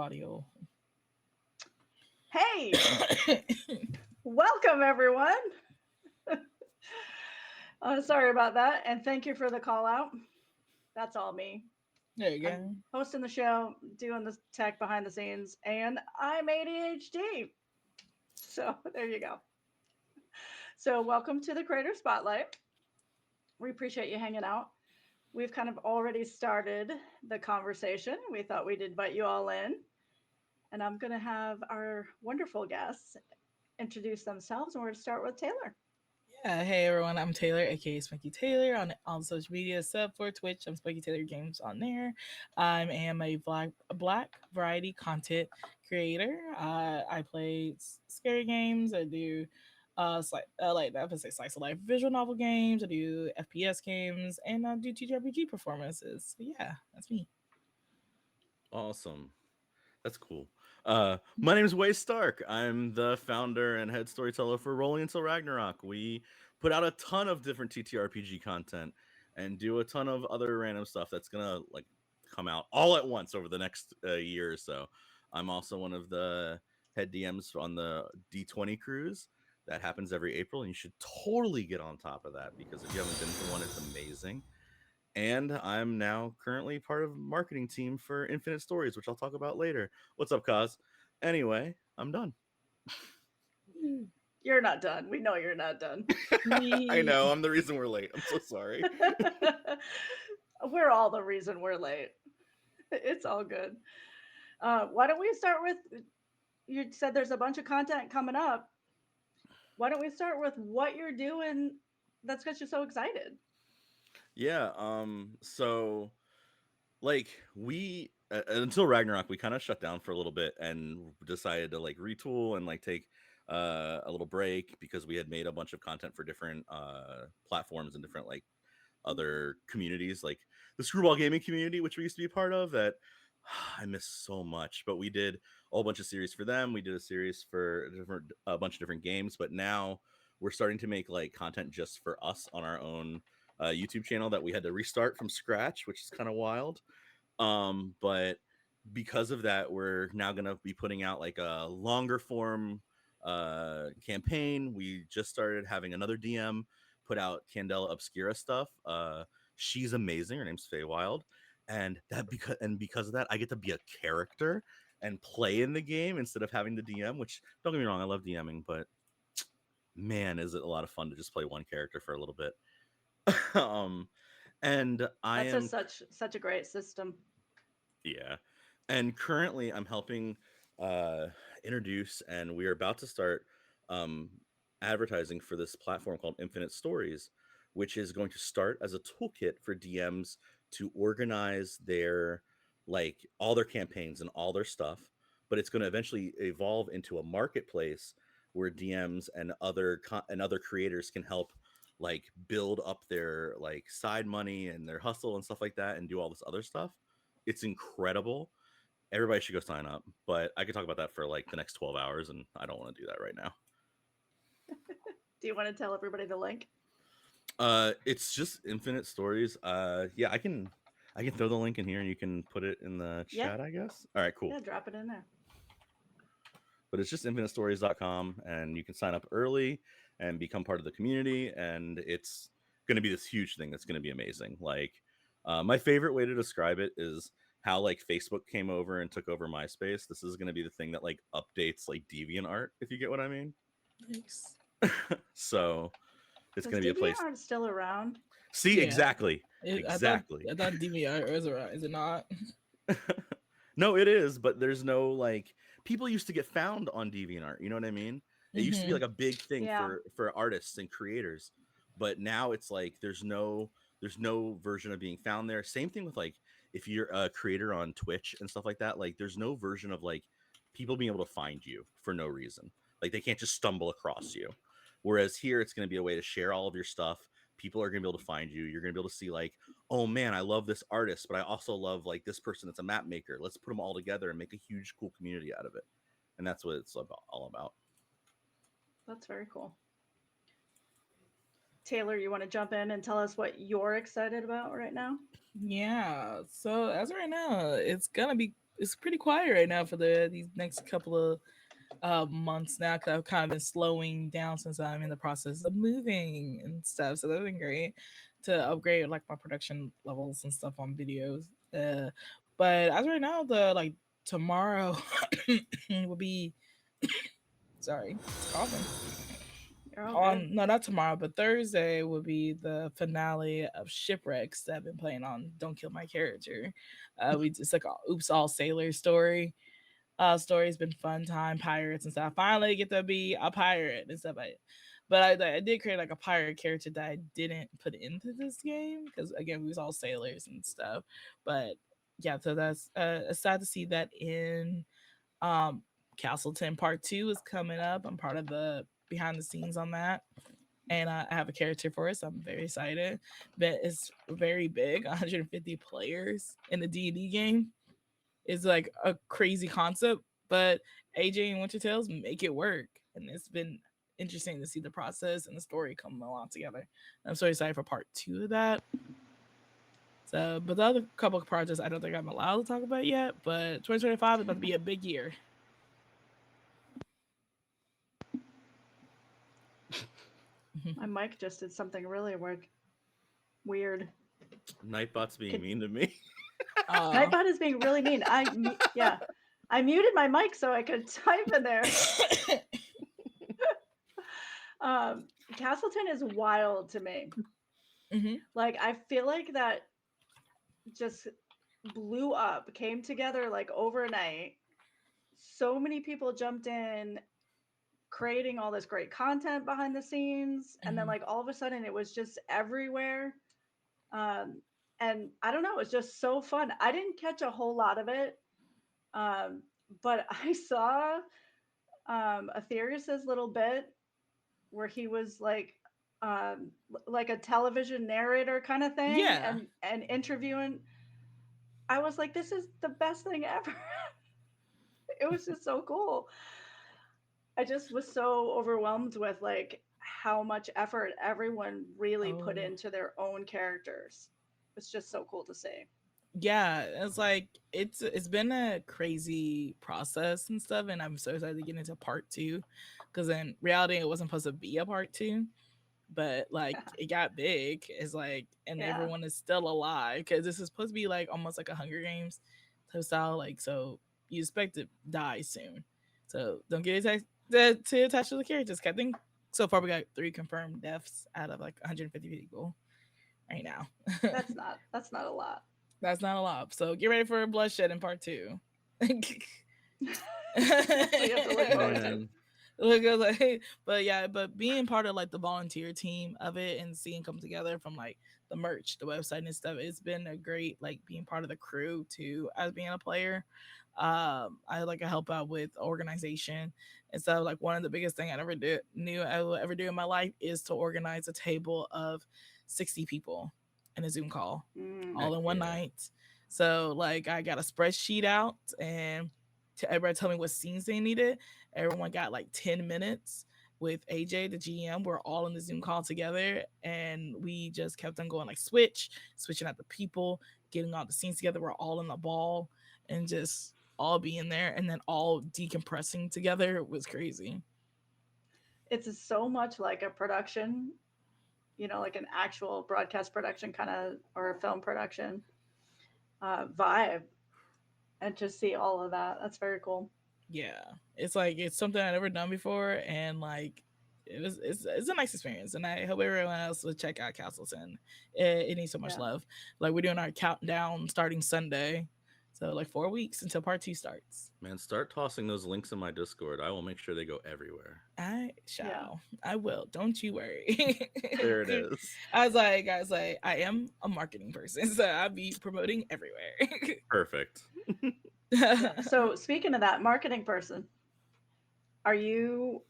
audio. Hey, welcome everyone. Sorry about that, and thank you for the call out. That's all me. There you I'm go. hosting the show, doing the tech behind the scenes, and I'm ADHD. So there you go. So welcome to the Creator Spotlight. We appreciate you hanging out. We've kind of already started the conversation. We thought we'd invite you all in, and I'm going to have our wonderful guests introduce themselves, and we're going to start with Taylor. Yeah, hey everyone, I'm Taylor, aka Spunky Taylor, on social media, sub for Twitch. I'm Spunky Taylor Games on there. I am a black variety content creator. I play scary games. I do like I would say slice of life visual novel games. I do FPS games, and I do TTRPG performances. So yeah, that's me. Awesome. That's cool. My name is Way Stark. I'm the founder and head storyteller for Rolling Until Ragnarok. We put out a ton of different TTRPG content and do a ton of other random stuff that's gonna like come out all at once over the next year or so. I'm also one of the head DMs on the D20 cruise that happens every April, and you should totally get on top of that because if you haven't been to one, it's amazing. And I'm now currently part of the marketing team for Infinite Stories, which I'll talk about later. What's up, Kaz? Anyway, I'm done. You're not done. We know you're not done. I know, I'm the reason we're late. I'm so sorry. We're all the reason we're late. It's all good. Why don't we start with? You said there's a bunch of content coming up. Why don't we start with what you're doing that's got you so excited? Yeah, so like we until Ragnarok, we kind of shut down for a little bit and decided to like retool and like take a little break because we had made a bunch of content for different platforms and different like other communities, like the Screwball Gaming community, which we used to be a part of. That I miss so much. But we did a whole bunch of series for them. We did a series for a bunch of different games. But now we're starting to make like content just for us on our own YouTube channel that we had to restart from scratch, which is kind of wild. But because of that, we're now going to be putting out like a longer form campaign. We just started having another DM put out Candela Obscura stuff. She's amazing. Her name's Feywild. And because of that, I get to be a character and play in the game instead of having the DM, which don't get me wrong, I love DMing, but man, is it a lot of fun to just play one character for a little bit. um and I That's am such a great system. Yeah. And currently I'm helping introduce, and we are about to start um, advertising for this platform called Infinite Stories, which is going to start as a toolkit for DMs to organize their like all their campaigns and all their stuff, but it's going to eventually evolve into a marketplace where DMs and other creators can help like build up their like side money and their hustle and stuff like that and do all this other stuff. It's incredible. Everybody should go sign up, but I could talk about that for like the next 12 hours, and I don't want to do that right now. Do you want to tell everybody the link? It's just Infinite Stories. Yeah, I can throw the link in here, and you can put it in the Yeah. chat, I guess. All right, cool. Yeah, drop it in there. But it's just infinitestories.com, and you can sign up early and become part of the community, and it's going to be this huge thing that's going to be amazing. Like, my favorite way to describe it is how like Facebook came over and took over MySpace. This is going to be the thing that like updates like DeviantArt, if you get what I mean. Thanks. So it's Is going to be a place. DeviantArt still around? See, Yeah. exactly. I thought Exactly. DVR was around. Is it not? No, it is, but there's no like people used to get found on DeviantArt. You know what I mean? It used to be Mm-hmm. like a big thing Yeah. for artists and creators, but now it's like there's no version of being found there. Same thing with like if you're a creator on Twitch and stuff like that. Like there's no version of like people being able to find you for no reason. Like they can't just stumble across you. Whereas here, it's going to be a way to share all of your stuff. People are going to be able to find you. You're going to be able to see like, oh man, I love this artist, but I also love like this person that's a map maker. Let's put them all together and make a huge, cool community out of it. And that's what it's all about. That's very cool. Taylor, you want to jump in and tell us what you're excited about right now? Yeah. So as of right now, it's gonna be it's pretty quiet right now for these next couple of months now, because I've kind of been slowing down since I'm in the process of moving and stuff. So that's been great to upgrade like my production levels and stuff on videos. But as right now, the like tomorrow will be, sorry, it's coughing. You're all good. On no, not tomorrow, but Thursday will be the finale of Shipwrecks that I've been playing on Don't Kill My Character. We just like a Oops All Sailor story's been fun time, pirates and stuff. I finally get to be a pirate and stuff like. But I did create like a pirate character that I didn't put into this game because again we was all sailors and stuff. But yeah, so that's it's sad to see that in um Castleton Part Two is coming up. I'm part of the behind the scenes on that, and I have a character for it, so I'm very excited. But it's very big, 150 players in the D&D game is like a crazy concept, but AJ and Winter Tales make it work, and it's been interesting to see the process and the story come along together. I'm so excited for part two of that. So, but the other couple of projects I don't think I'm allowed to talk about yet. But 2025 is about to be a big year. My mic just did something really weird. Nightbot's being Could, mean to me. Uh, Nightbot is being really mean. Yeah, I muted my mic so I could type in there. Castleton is wild to me. mm-hmm. Like I feel like that just blew up, came together like overnight. So many people jumped in, creating all this great content behind the scenes, and then Mm-hmm. like all of a sudden it was just everywhere. Um, and I don't know, it's just so fun. I didn't catch a whole lot of it, um, but I saw Aetherius's little bit where he was like a television narrator kind of thing, Yeah. and interviewing. I was like, this is the best thing ever. It was just so cool. I just was so overwhelmed with like how much effort everyone really put Oh, into their own characters. It's just so cool to see. yeah. It's like it's been a crazy process and stuff, and I'm so excited to get into part two, because in reality it wasn't supposed to be a part two, but like Yeah. it got big. It's like, and Yeah. everyone is still alive because this is supposed to be like almost like a Hunger Games type style. Like, so you expect to die soon, so don't get too attached to the characters. 'Cause I think so far we got 3 confirmed deaths out of like 150 people right now. That's not a lot. That's not a lot. So get ready for bloodshed in part two. That's what you have to look forward to. Man, Look, I was like, but yeah, but being part of like the volunteer team of it and seeing come together from like the merch, the website and stuff, it's been a great like being part of the crew too as being a player. I like to help out with organization and so like one of the biggest thing I never knew I will ever do in my life is to organize a table of 60 people in a Zoom call Mm. heck all in one yeah. night. So like I got a spreadsheet out and to everybody tell me what scenes they needed. Everyone got like 10 minutes with AJ, the GM. We're all in the Zoom call together and we just kept on going like switching out the people, getting all the scenes together. We're all in the ball and just all being there and then all decompressing together was crazy. It's so much like a production, like an actual broadcast production kind of or a film production vibe, and to see all of that. That's very cool. Yeah. It's like it's something I never done before and like it's a nice experience and I hope everyone else will check out Castleton. It needs so much Yeah. love. Like we're doing our countdown starting Sunday. So like 4 weeks until part two starts. Man, start tossing those links in my Discord. I will make sure they go everywhere. I Yeah. shall. I will. Don't you worry. There it is. I was like, I am a marketing person, so I'll be promoting everywhere. Perfect. Yeah. So speaking of that, marketing person, are you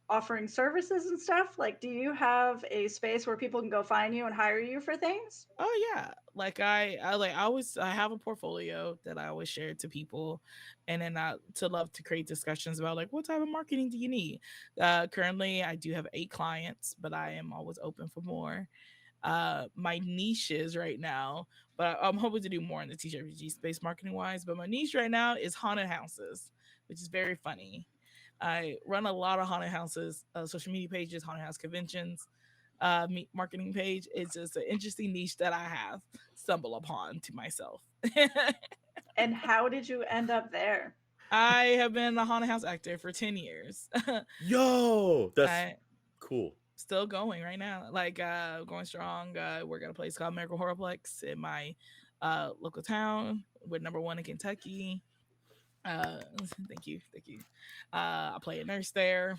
offering services and stuff? Like, do you have a space where people can go find you and hire you for things? Oh yeah, like I have a portfolio that I always share to people, and then I to love to create discussions about like what type of marketing do you need. Currently, I do have 8 clients, but I am always open for more. My niches right now, but I'm hoping to do more in the TTRPG space marketing wise. But my niche right now is haunted houses, which is very funny. I run a lot of haunted houses, social media pages, haunted house conventions, marketing page. It's just an interesting niche that I have stumbled upon to myself. And how did you end up there? I have been a haunted house actor for 10 years. Yo, that's I cool. still going right now, like going strong. Work at a place called American Horrorplex in my local town. We're number one in Kentucky. uh Thank you, thank you. I play a nurse there.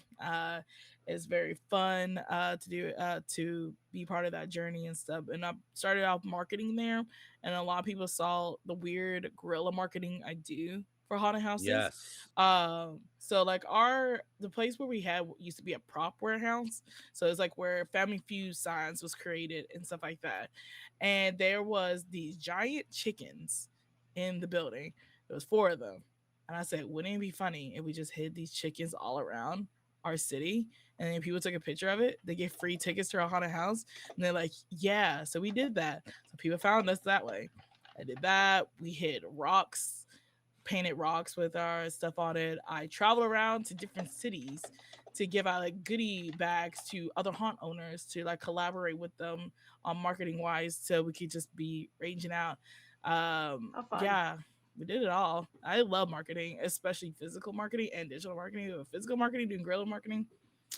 It's very fun to be part of that journey and stuff. And I started out marketing there, and a lot of people saw the weird guerrilla marketing I do for haunted houses. Yes. So like the place where we had used to be a prop warehouse, so it's like where Family Feud signs was created and stuff like that. And there was these giant chickens in the building. There was four of them, and I said, wouldn't it be funny if we just hid these chickens all around our city? And then people took a picture of it. They get free tickets to our haunted house. And they're like, yeah. So we did that. So people found us that way. I did that. We hid rocks, painted rocks with our stuff on it. I traveled around to different cities to give out like goodie bags to other haunt owners to like collaborate with them on marketing wise, so we could just be ranging out. How fun. Yeah, we did it all. I love marketing, especially physical marketing and digital marketing. Physical marketing, doing guerrilla marketing,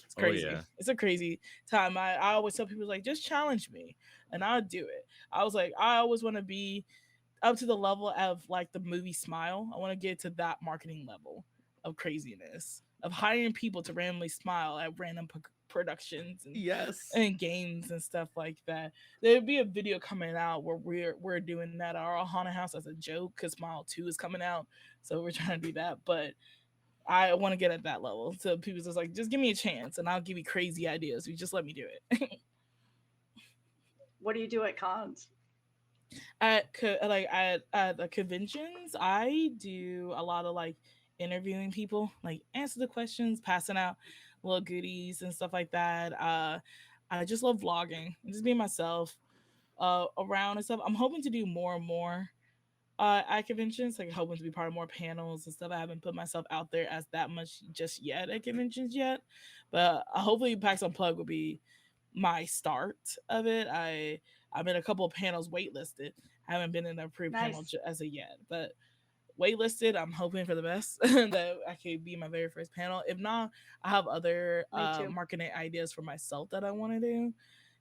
it's Oh crazy. yeah. It's a crazy time. I always tell people like, just challenge me and I'll do it. I was like, I always want to be up to the level of like the movie Smile. I want to get to that marketing level of craziness, of hiring people to randomly smile at random productions Yes. and games and stuff like that. There'd be a video coming out where we're doing that at our haunted house as a joke because Smile 2 is coming out. So we're trying to do that. But I want to get at that level. So people just like, just give me a chance and I'll give you crazy ideas. You just let me do it. What do you do at cons? At the conventions, I do a lot of like interviewing people, like answer the questions, passing out little goodies and stuff like that. I just love vlogging and just being myself around and stuff. I'm hoping to do more and more at conventions, like hoping to be part of more panels and stuff. I haven't put myself out there as that much just yet at conventions yet, but hopefully PAX Unplugged will be my start of it. I'm in a couple of panels waitlisted. I haven't been in a pre panel Nice. as of yet, but waitlisted. I'm hoping for the best that I could be my very first panel. If not, I have other Me too. marketing ideas for myself that I want to do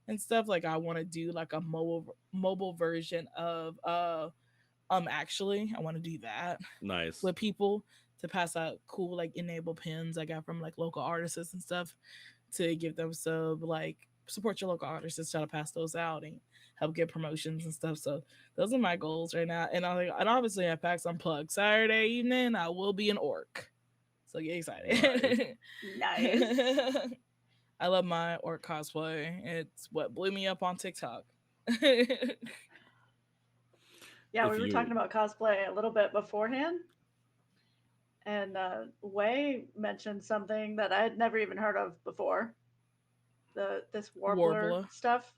and stuff. Like I want to do like a mobile version of actually I want to do that Nice. with people to pass out cool like enable pins I got from like local artists and stuff to give them some like support your local artists, try to pass those out and help get promotions and stuff. So those are my goals right now. And obviously at PAX Unplugged Saturday evening, I will be an orc. So get Nice. excited. Nice. I love my orc cosplay. It's what blew me up on TikTok. Yeah, we If were you talking about cosplay a little bit beforehand, and Way mentioned something that I had never even heard of before. This warbler Warbler. stuff.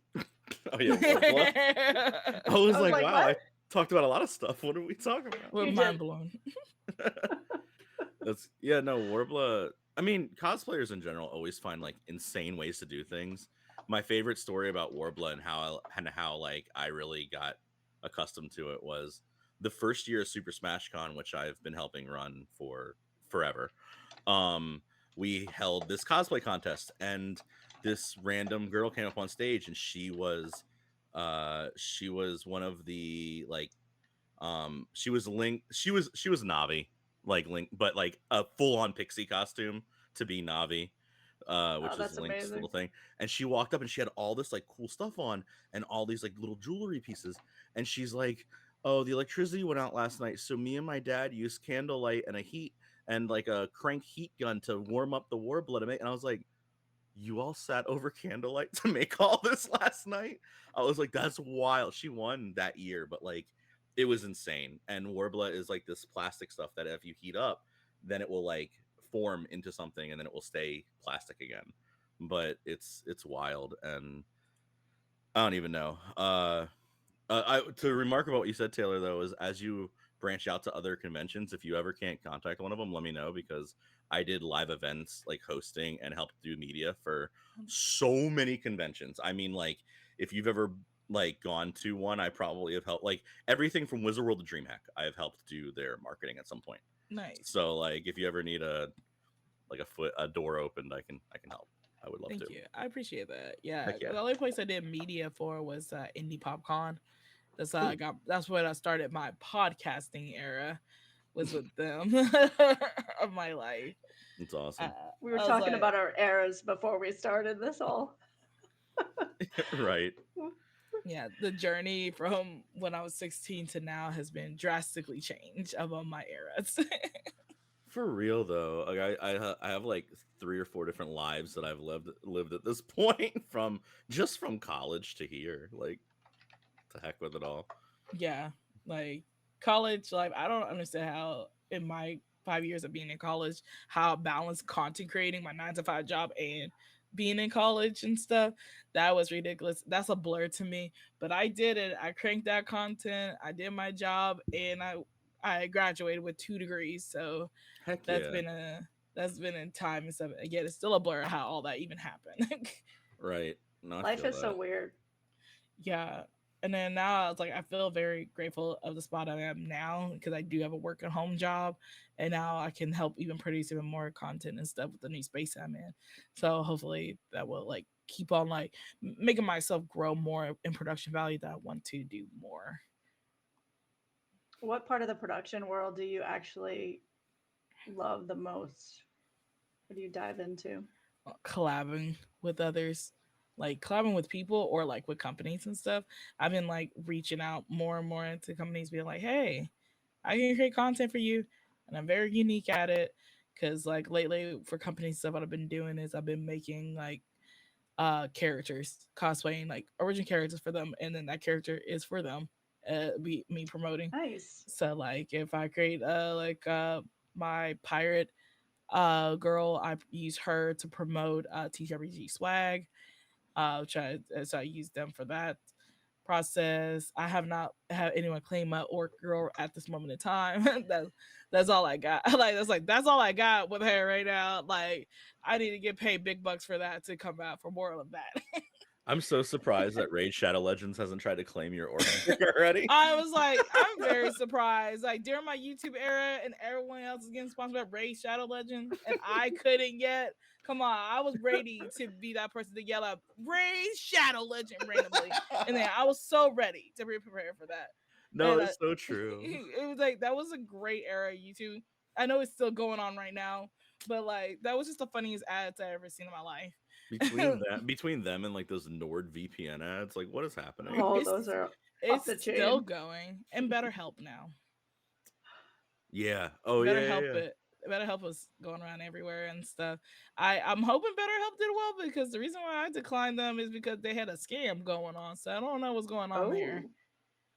Oh yeah, Warbler. I was I was like, like, wow, what? I talked about a lot of stuff. What are we talking We're You mind did. blown. about? That's yeah, no, Warbler. I mean, cosplayers in general always find like insane ways to do things. My favorite story about Warbler and how like I really got accustomed to it was the first year of Super Smash Con, which I've been helping run for forever. Um, we held this cosplay contest, and this random girl came up on stage, and she was one of the like she was Link, she was Navi, like Link, but like a full-on pixie costume to be Navi, Oh, which is that's Link's amazing. little thing. And she walked up and she had all this like cool stuff on and all these like little jewelry pieces. And she's like, oh, the electricity went out last night, so me and my dad used candlelight and a heat and like a crank heat gun to warm up the warbler to make. And I was like, you all sat over candlelight to make all this last night? I was like, that's wild. She won that year, but like it was insane. And Warbler is like this plastic stuff that if you heat up, then it will like form into something and then it will stay plastic again. But it's wild. And I don't even know. To remark about what you said, Taylor, though, is as you branch out to other conventions, if you ever can't contact one of them, let me know because I did live events like hosting and helped do media for so many conventions. I mean, like if you've ever like gone to one, I probably have helped like everything from Wizard World to DreamHack. I have helped do their marketing at some point. Nice. So like if you ever need a door opened, I can help. I would love to. Thank you. I appreciate that. Yeah, Heck yeah. the only place I did media for was Indie PopCon. That's how I Ooh, got. That's when I started my podcasting era. Was with them of my life. that's Uh, awesome. We were I was talking like, about our eras before we started this all. Right. yeah, the journey from when I was 16 to now has been drastically changed among my eras. For real though, like I have like 3 or 4 different lives that I've lived at this point from college to here. Like to heck with it all. Yeah, like college life. I don't understand how in my 5 years of being in college, how I balanced content creating, my 9 to 5 job, and being in college and stuff. That was ridiculous. That's a blur to me. But I did it. I cranked that content. I did my job, and I graduated with 2 degrees. So Heck that's yeah. been a that's been in time and stuff. Again, it's still a blur how all that even happened. Right. No, I Life feel is so that. weird. Yeah. And then now I was like, I feel very grateful of the spot I am now because I do have a work at home job, and now I can help even produce even more content and stuff with the new space I'm in. So hopefully that will like keep on like making myself grow more in production value that I want to do more. What part of the production world do you actually love the most? What do you dive into? Collabing with others, like collabing with people or like with companies and stuff. I've been like reaching out more and more into companies, being like, hey, I can create content for you, and I'm very unique at it. Cause like lately for companies stuff, what I've been doing is I've been making like characters, cosplaying like original characters for them, and then that character is for them. Be me promoting. Nice. So like if I create my pirate girl, I use her to promote TRPG swag. So I use them for that process. I have not had anyone claim my orc girl at this moment in time. That's all I got. That's all I got with her right now. Like I need to get paid big bucks for that to come out for more of that. I'm so surprised that Raid Shadow Legends hasn't tried to claim your orc already. I was like, I'm very surprised. Like during my YouTube era, and everyone else is getting sponsored by Raid Shadow Legends, and I couldn't yet. Come on, I was ready to be that person to yell out Raid Shadow Legend randomly, and then I was so ready to be prepared for that. No, And it's so true. it was like that was a great era of YouTube. I know it's still going on right now, but like that was just the funniest ads I ever seen in my life. Between them and like those NordVPN ads, like what is happening? Oh, it's those are off it's the still chain. going, and BetterHelp now. Yeah. Oh Better yeah, yeah, help yeah. it. Better help us going around everywhere and stuff. I'm hoping BetterHelp did well because the reason why I declined them is because they had a scam going on. So I don't know what's going on there. Oh,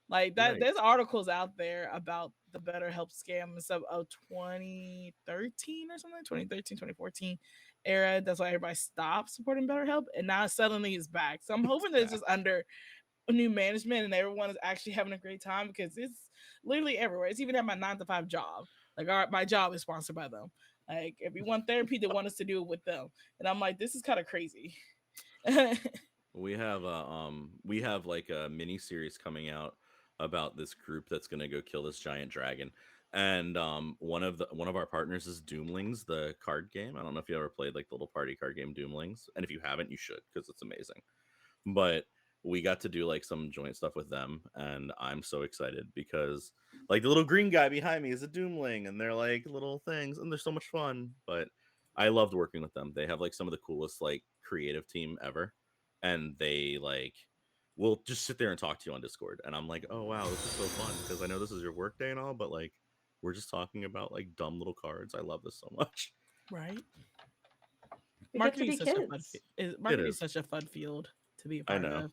Like that, there's Yikes. articles out there about the BetterHelp scam and stuff of 2013 or something, 2013, 2014 era. That's why everybody stopped supporting BetterHelp, and now suddenly it's back. So I'm It's hoping that it's back. just under new management and everyone is actually having a great time because it's literally everywhere. It's even at my 9 to 5 job. Like my job is sponsored by them. Like if we want therapy, they want us to do it with them. And I'm like, this is kind of crazy. We have like a mini series coming out about this group that's gonna go kill this giant dragon. And one of our partners is Doomlings, the card game. I don't know if you ever played like the little party card game Doomlings. And if you haven't, you should because it's amazing. But we got to do like some joint stuff with them, and I'm so excited because like the little green guy behind me is a Doomling, and they're like little things, and they're so much fun. But I loved working with them. They have like some of the coolest like creative team ever, and they like will just sit there and talk to you on Discord, and I'm like, oh wow, this is so fun because I know this is your work day and all, but like we're just talking about like dumb little cards. I love this so much. Right? we get to Marketing be is such a fun kids. It marketing is is. such a fun field to be a I part know. of.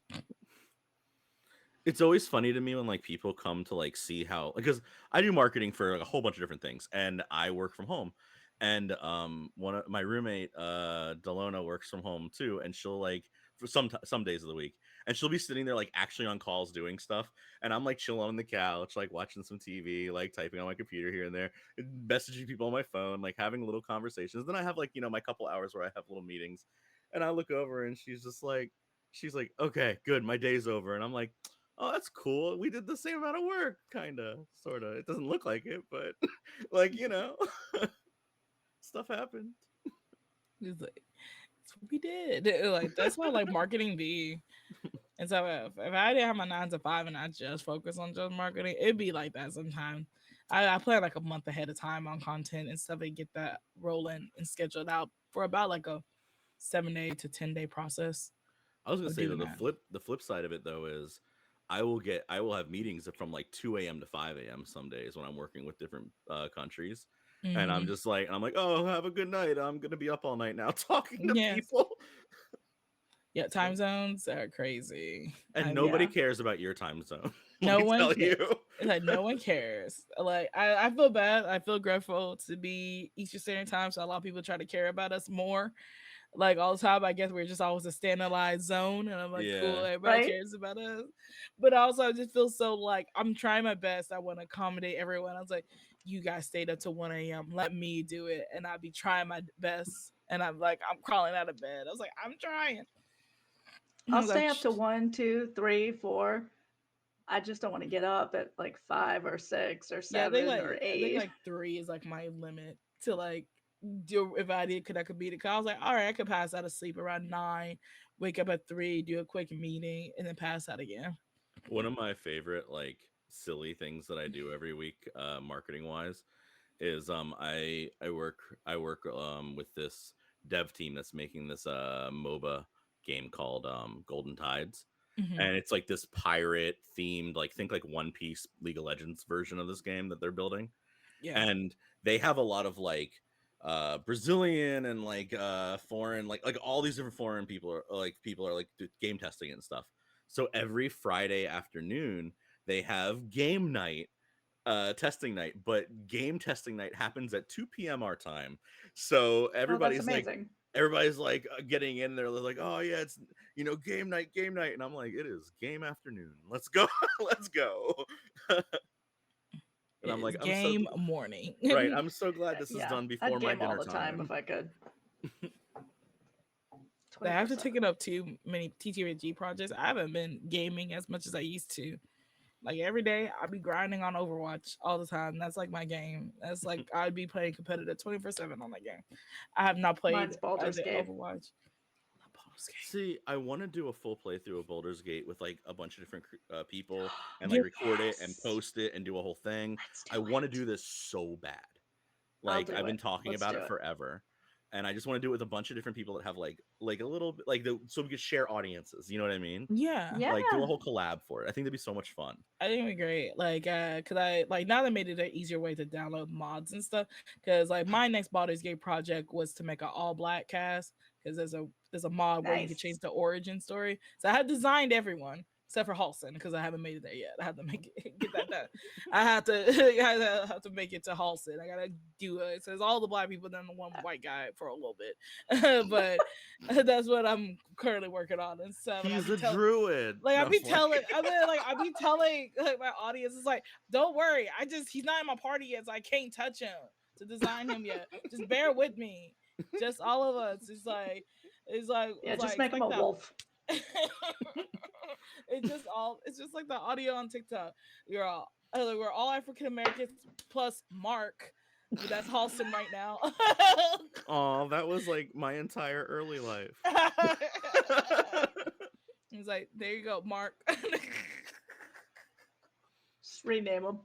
It's always funny to me when like people come to like see how because I do marketing for like, a whole bunch of different things and I work from home. And one of my roommate Delona works from home too, and she'll like for some days of the week, and she'll be sitting there like actually on calls doing stuff, and I'm like chilling on the couch, like watching some TV, like typing on my computer here and there, messaging people on my phone, like having little conversations. Then I have like my couple hours where I have little meetings, and I look over and she's like, okay, good, my day's over, and I'm like, oh, that's cool. We did the same amount of work, kind of, sort of. It doesn't look like it, but like stuff happened. It's like, that's what we did. Like that's why like marketing be. And so if I didn't have my 9 to 5 and I just focus on just marketing, it'd be like that sometimes. I plan like a month ahead of time on content and stuff and get that rolling and scheduled out for about like a 7 day to 10 day process I was gonna of say doing that that. the flip side of it though is I will have meetings from like 2 a.m. to 5 a.m. some days when I'm working with different countries, and Hmm. I'm like, oh, have a good night. I'm gonna be up all night now talking to Yes. people. Yeah, So, time zones are crazy. and I nobody Yeah. cares about your time zone. Let No me one tell you. cares. It's like no one cares. Like I feel bad. I feel grateful to be Eastern Standard Time, so a lot of people try to care about us more. Like all the time, I guess we're just always a standardized zone, and I'm like, cool, Yeah. everybody Right? cares about us. But also, I just feel so like I'm trying my best. I want to accommodate everyone. I was like, you guys stayed up to 1 a.m. Let me do it, and I'll be trying my best. And I'm like, I'm crawling out of bed. I was like, I'm trying. I I'll was like, stay up to 1, 2, 3, 4. I just don't want to get up at like 5 or 6 or yeah, 7 or I think 8. like 3 is like my limit to like do if I did could I could beat it. Cause I was like, all right, I could pass out of sleep around 9, wake up at 3, do a quick meeting, and then pass out again. One of my favorite like silly things that I do every week, marketing wise, is I work with this dev team that's making this MOBA game called Golden Tides. Hmm. And it's like this pirate themed, like think like One Piece League of Legends version of this game that they're building. Yeah. And they have a lot of like Brazilian and like foreign, like all these different foreign people are like game testing and stuff. So every Friday afternoon they have game night, testing night, but game testing night happens at 2 p.m. our time. So Oh, that's amazing. everybody's like getting in there. They're like, oh yeah, it's game night, and I'm like, it is game afternoon. Let's go, let's go. And I'm It is like, game morning. right. I'm so glad this is Yeah. done I'd before my game all dinner the time if time. I could. I have to 24/7. take it up too many TTRG projects. I haven't been gaming as much as I used to. Like every day, I'd be grinding on Overwatch all the time. That's like my game. That's like I'd be playing competitive 24/7 on that game. I have not played Mine's Baldur's the Gate. Overwatch. Love Baldur's See, I want to do a full playthrough of Baldur's Gate with like a bunch of different people and like Gate. record it and Yes. post it and do a whole thing. Let's do I want to it. do this so bad. I'll Like do I've been it. talking Let's about do it it. forever, and I just want to do it with a bunch of different people that have like a little bit so we could share audiences. You know what I mean? Yeah, Yeah. Like do a whole collab for it. I think that'd be so much fun. I think it'd be great. Like, cause I like now they made it an easier way to download mods and stuff. Cause like my next Baldur's Gate project was to make an all black cast. Cause there's a mod where you can change Nice. the origin story. So I had designed everyone except for Halston because I haven't made it there yet. I have to make it, get that done. I have to I have to make it to Halston. I gotta do it. So it's all the black people, then the one white guy for a little bit. But that's what I'm currently working on and stuff. And I He's be a telling druid. like No, I be telling like my audience, it's like, don't worry, he's not in my party yet, so I can't touch him to design him yet. Just bear with me. Just all of us. Yeah, It's just like make him a that. wolf. It's just like the audio on TikTok. We're all African Americans plus Mark. That's Halston right now. oh, that was like my entire early life. He's like, there you go, Mark. Just rename him.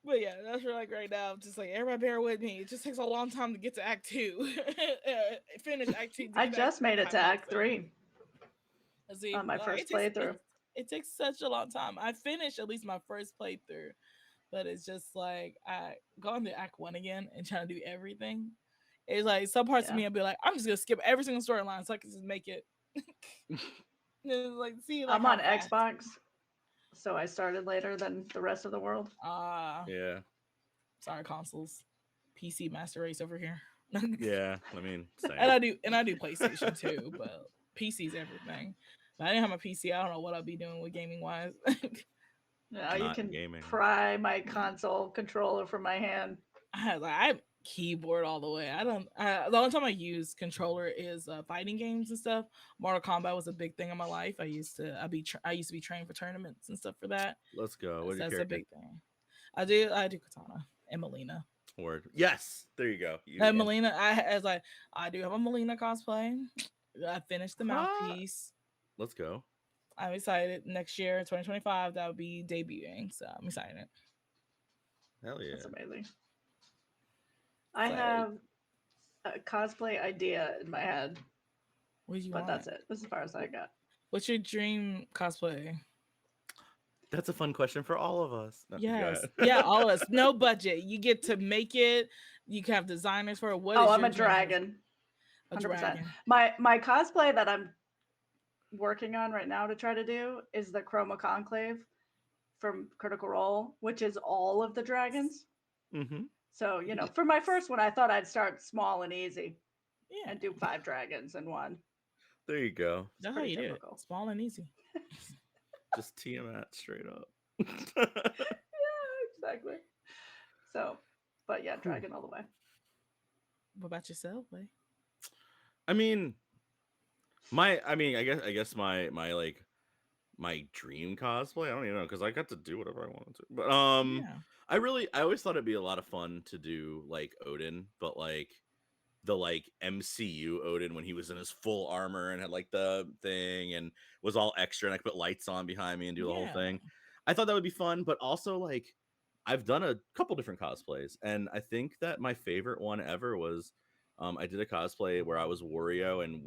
But yeah, that's like right now. Just like everybody bear with me. It just takes a long time to get to Act 2. Finish Act 2 to I get back just made it to to Act 3 See, on my first playthrough. it takes such a long time. I finished at least my first playthrough, but it's just like I going to Act 1 again and trying to do everything. It's like some parts of Yeah. me I'll be like, I'm just gonna skip every single storyline so I can just make it. Like see like I'm how on fast. Xbox, so I started later than the rest of the world. Ah, Yeah. sorry consoles, PC master race over here. Yeah, I mean, And same. I do PlayStation too, but PC's everything. If I didn't have my PC, I don't know what I'd be doing with gaming wise. Now you Not can gaming. pry my console controller from my hand. I have keyboard all the way. I don't. The only time I use controller is fighting games and stuff. Mortal Kombat was a big thing in my life. I used to be trained for tournaments and stuff for that. Let's go. What's So your that's a character? big thing. I do Katana and Melina. Word. Yes. There you go. You And and Melina, I do have a Melina cosplay. I finished the ah, mouthpiece. let's go. I'm excited. Next year, 2025, that will be debuting. So I'm excited. Hell That's yeah. amazing. I So have a cosplay idea in my head, what do you but want? that's it. This is as far as I got. What's your dream cosplay? That's a fun question for all of us. No, go Yes. Yeah, ahead. all of us. No budget. You get to make it. You can have designers for it. What Oh, is I'm your a dream cosplay? dragon, A 100%. dragon. My cosplay that I'm working on right now to try to do is the Chroma Conclave from Critical Role, which is all of the dragons. Mm-hmm. So, for my first one, I thought I'd start small and easy Yeah. and do 5 dragons in one. There you go. It's That's how pretty you do it. typical. Small and easy. Just Tiamat straight up. Yeah, exactly. So, but yeah, Whew. dragon all the way. What about yourself, Lee? I mean, I guess my like my dream cosplay. I don't even know because I got to do whatever I wanted to. But Yeah. I always thought it'd be a lot of fun to do like Odin, but like the like MCU Odin when he was in his full armor and had like the thing and was all extra and I could put lights on behind me and do the whole Yeah. thing. I thought that would be fun, but also like I've done a couple different cosplays and I think that my favorite one ever was I did a cosplay where I was Wario and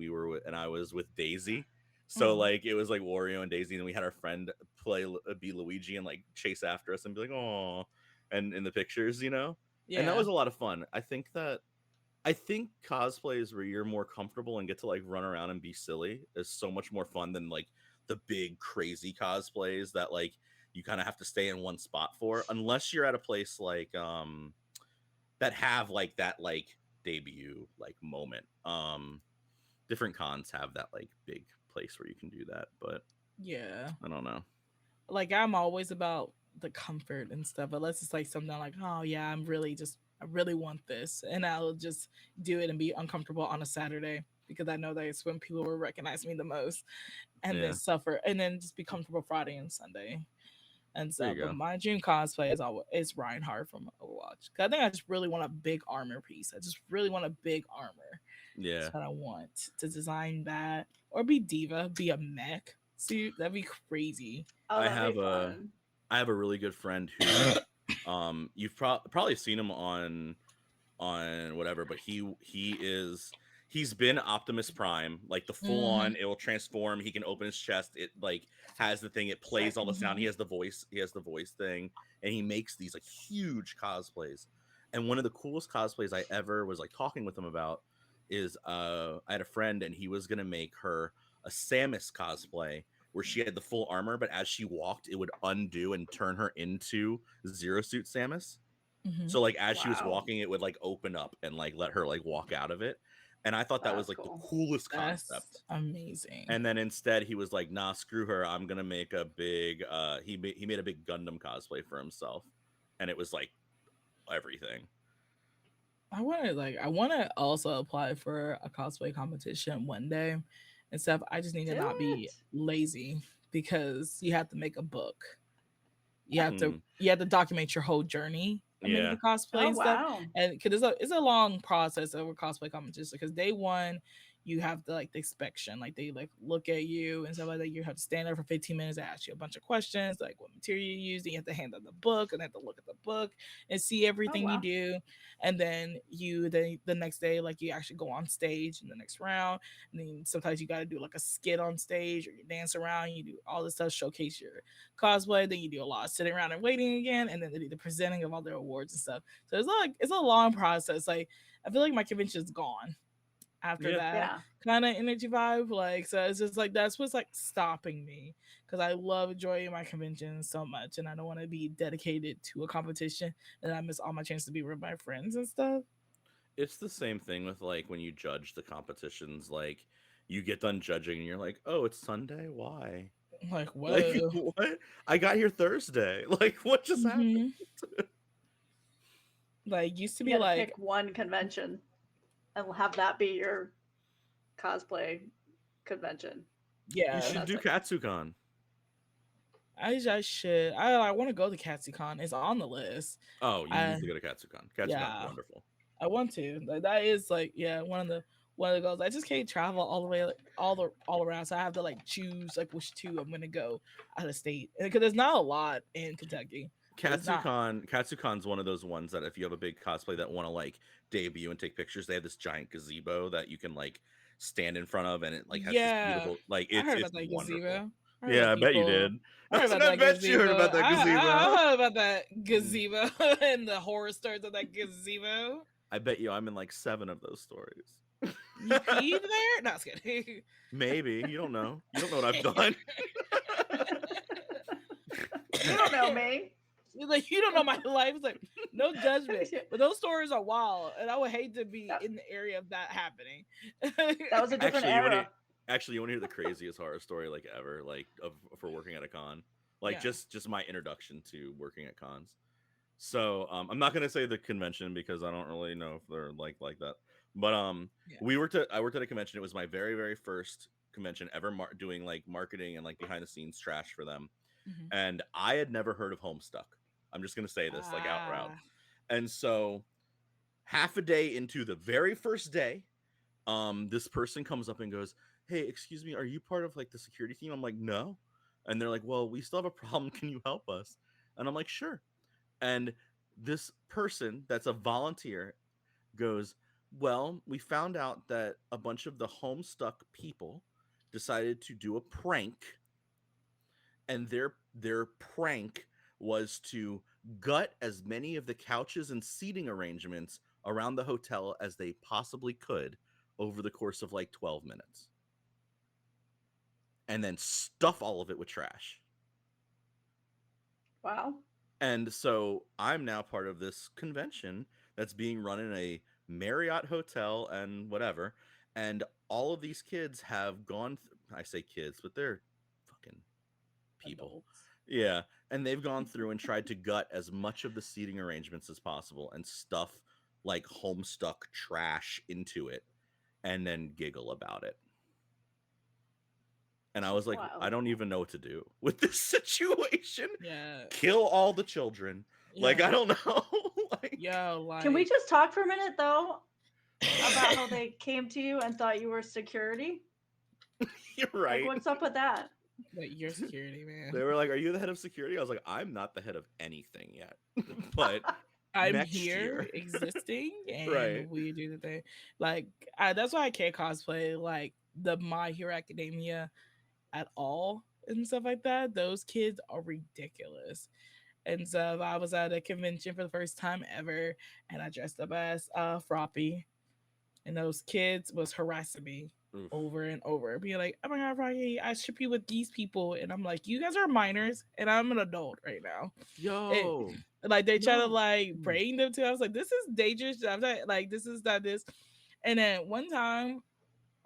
and I was with Daisy. So Mm. like it was like Wario and Daisy and we had our friend be Luigi and like chase after us and be like oh and in the pictures, and that Yeah. was a lot of fun. I think cosplays where you're more comfortable and get to like run around and be silly is so much more fun than like the big crazy cosplays that like you kind of have to stay in one spot for unless you're at a place like that have like that like debut like moment. Different cons have that like big place where you can do that, but Yeah. I don't know. Like I'm always about the comfort and stuff, unless it's like something like, oh yeah, I really want this, and I'll just do it and be uncomfortable on a Saturday because I know that it's when people will recognize me the most, and then Yeah, suffer, and then just be comfortable Friday and Sunday and there stuff. you But go. my dream cosplay is Reinhardt from Overwatch. 'Cause I think I just really want a big armor piece. I just really want a big armor. Yeah, That's what I want to design that, or be diva, be a mech suit. That'd be crazy. Oh, I that'd be have a fun. I have a really good friend who you've probably seen him on whatever, but he's been Optimus Prime, like the full Hmm. on, it will transform, he can open his chest, it like has the thing, it plays Sick. all the sound, Hmm. he has the voice thing, and he makes these like huge cosplays. And one of the coolest cosplays I ever was like talking with him about is I had a friend and he was gonna make her a Samus cosplay where she had the full armor, but as she walked, it would undo and turn her into Zero Suit Samus. Hmm. So like as she was Wow. walking, it would like open up and like let her like walk out of it. And I thought that was That's like the cool. coolest That's concept. amazing. And then instead he was like, nah, screw her. I'm gonna make a big he made a big Gundam cosplay for himself. And it was like everything. I want to also apply for a cosplay competition one day and stuff. I just need to Do not be it. lazy because you have to make a book. Hmm. You have to document your whole journey and make the Yeah. cosplay Oh, and stuff. wow. And because it's a long process of a cosplay competition. Because day one, you have the like the inspection, like they like look at you and stuff like that. You have to stand there for 15 minutes, and ask you a bunch of questions, like what material you use. Then you have to hand them the book, and they have to look at the book and see Oh, everything you wow. do. And then the next day, like you actually go on stage in the next round. And then sometimes you got to do like a skit on stage, or you dance around. You do all this stuff, showcase your cosplay. Then you do a lot of sitting around and waiting again, and then they do the presenting of all their awards and stuff. So it's a long process. Like I feel like my convention's gone after Yeah. that Yeah. kind of energy vibe. Like so, it's just like that's what's like stopping me because I love enjoying my conventions so much, and I don't want to be dedicated to a competition and I miss all my chances to be with my friends and stuff. It's the same thing with like when you judge the competitions. Like you get done judging and you're like, oh, it's Sunday. Why? Like, Like whoa. what? I got here Thursday. Like what just happened? Hmm. Like, used to You be got to like, pick one convention and have that be your cosplay convention. You yeah, should That's do like, Katsucon. I should. I want to go to Katsucon. It's on the list. Oh, you I need to go to Katsucon. Katsucon's Yeah, wonderful. I want to. Like, that is like, yeah, one of the goals. I just can't travel all the way, like, all around. So I have to like choose like which two I'm gonna go out of state because there's not a lot in Kentucky. There's not. Katsucon's one of those ones that if you have a big cosplay that want to like debut and take pictures, they have this giant gazebo that you can like stand in front of, and it like has this Yeah, beautiful like I heard it's about that wonderful. gazebo. I heard Yeah, about I bet you people. did. I heard about I that bet you heard gazebo. about that gazebo. I heard about that gazebo and the horror stories of that gazebo. I bet you I'm in like 7 of those stories. You peed there? No, I was kidding. Maybe. You don't know. You don't know what I've done. you don't know me. Like, you don't know my life. It's like, no judgment, but those stories are wild, and I would hate to be That, in the area of that happening. that was a different Actually, you want to era. actually you want to hear the craziest horror story like ever, like of for working at a con, like Yeah, just my introduction to working at cons. So I'm not gonna say the convention because I don't really know if they're like that. But yeah. I worked at a convention. It was my very first convention ever doing like marketing and like behind the scenes trash for them. Hmm. And I had never heard of Homestuck. I'm just gonna say this like out loud. Ah, And so half a day into the very first day, this person comes up and goes, hey, excuse me, are you part of like the security team? I'm like, no. And they're like, well, we still have a problem, can you help us? And I'm like, sure. And this person that's a volunteer goes, well, we found out that a bunch of the Homestuck people decided to do a prank, and their prank was to gut as many of the couches and seating arrangements around the hotel as they possibly could over the course of like 12 minutes, and then stuff all of it with trash. Wow. And so I'm now part of this convention that's being run in a Marriott hotel and whatever. And all of these kids have gone, I say kids, but they're fucking people. adults. Yeah. And they've gone through and tried to gut as much of the seating arrangements as possible and stuff like Homestuck trash into it and then giggle about it. And I was like, I Wow. don't even know what to do with this situation. Yeah, Kill all the children. Like, I yeah. don't know. Like, Yo, Can we like, just talk for a minute though about how they came to you and thought you were security? you're Like, right. what's up with that? like, your security, They man. were like, are you the head of security? I was like, I'm not the head of anything yet. But I'm next here year. existing Right. and we do the thing. Like, that's why I can't cosplay like the My Hero Academia at all and stuff like that. Those kids are ridiculous. And so I was at a convention for the first time ever and I dressed up as Froppy, and those kids was harassing me Oof. over and over, being like, "Oh my god, Rocky, I ship you with these people," and I'm like, "You guys are minors, and I'm an adult right now." It, Yo. like they try to No. like bring them to. I was like, "This is dangerous." I'm like, "This is not this." And then one time,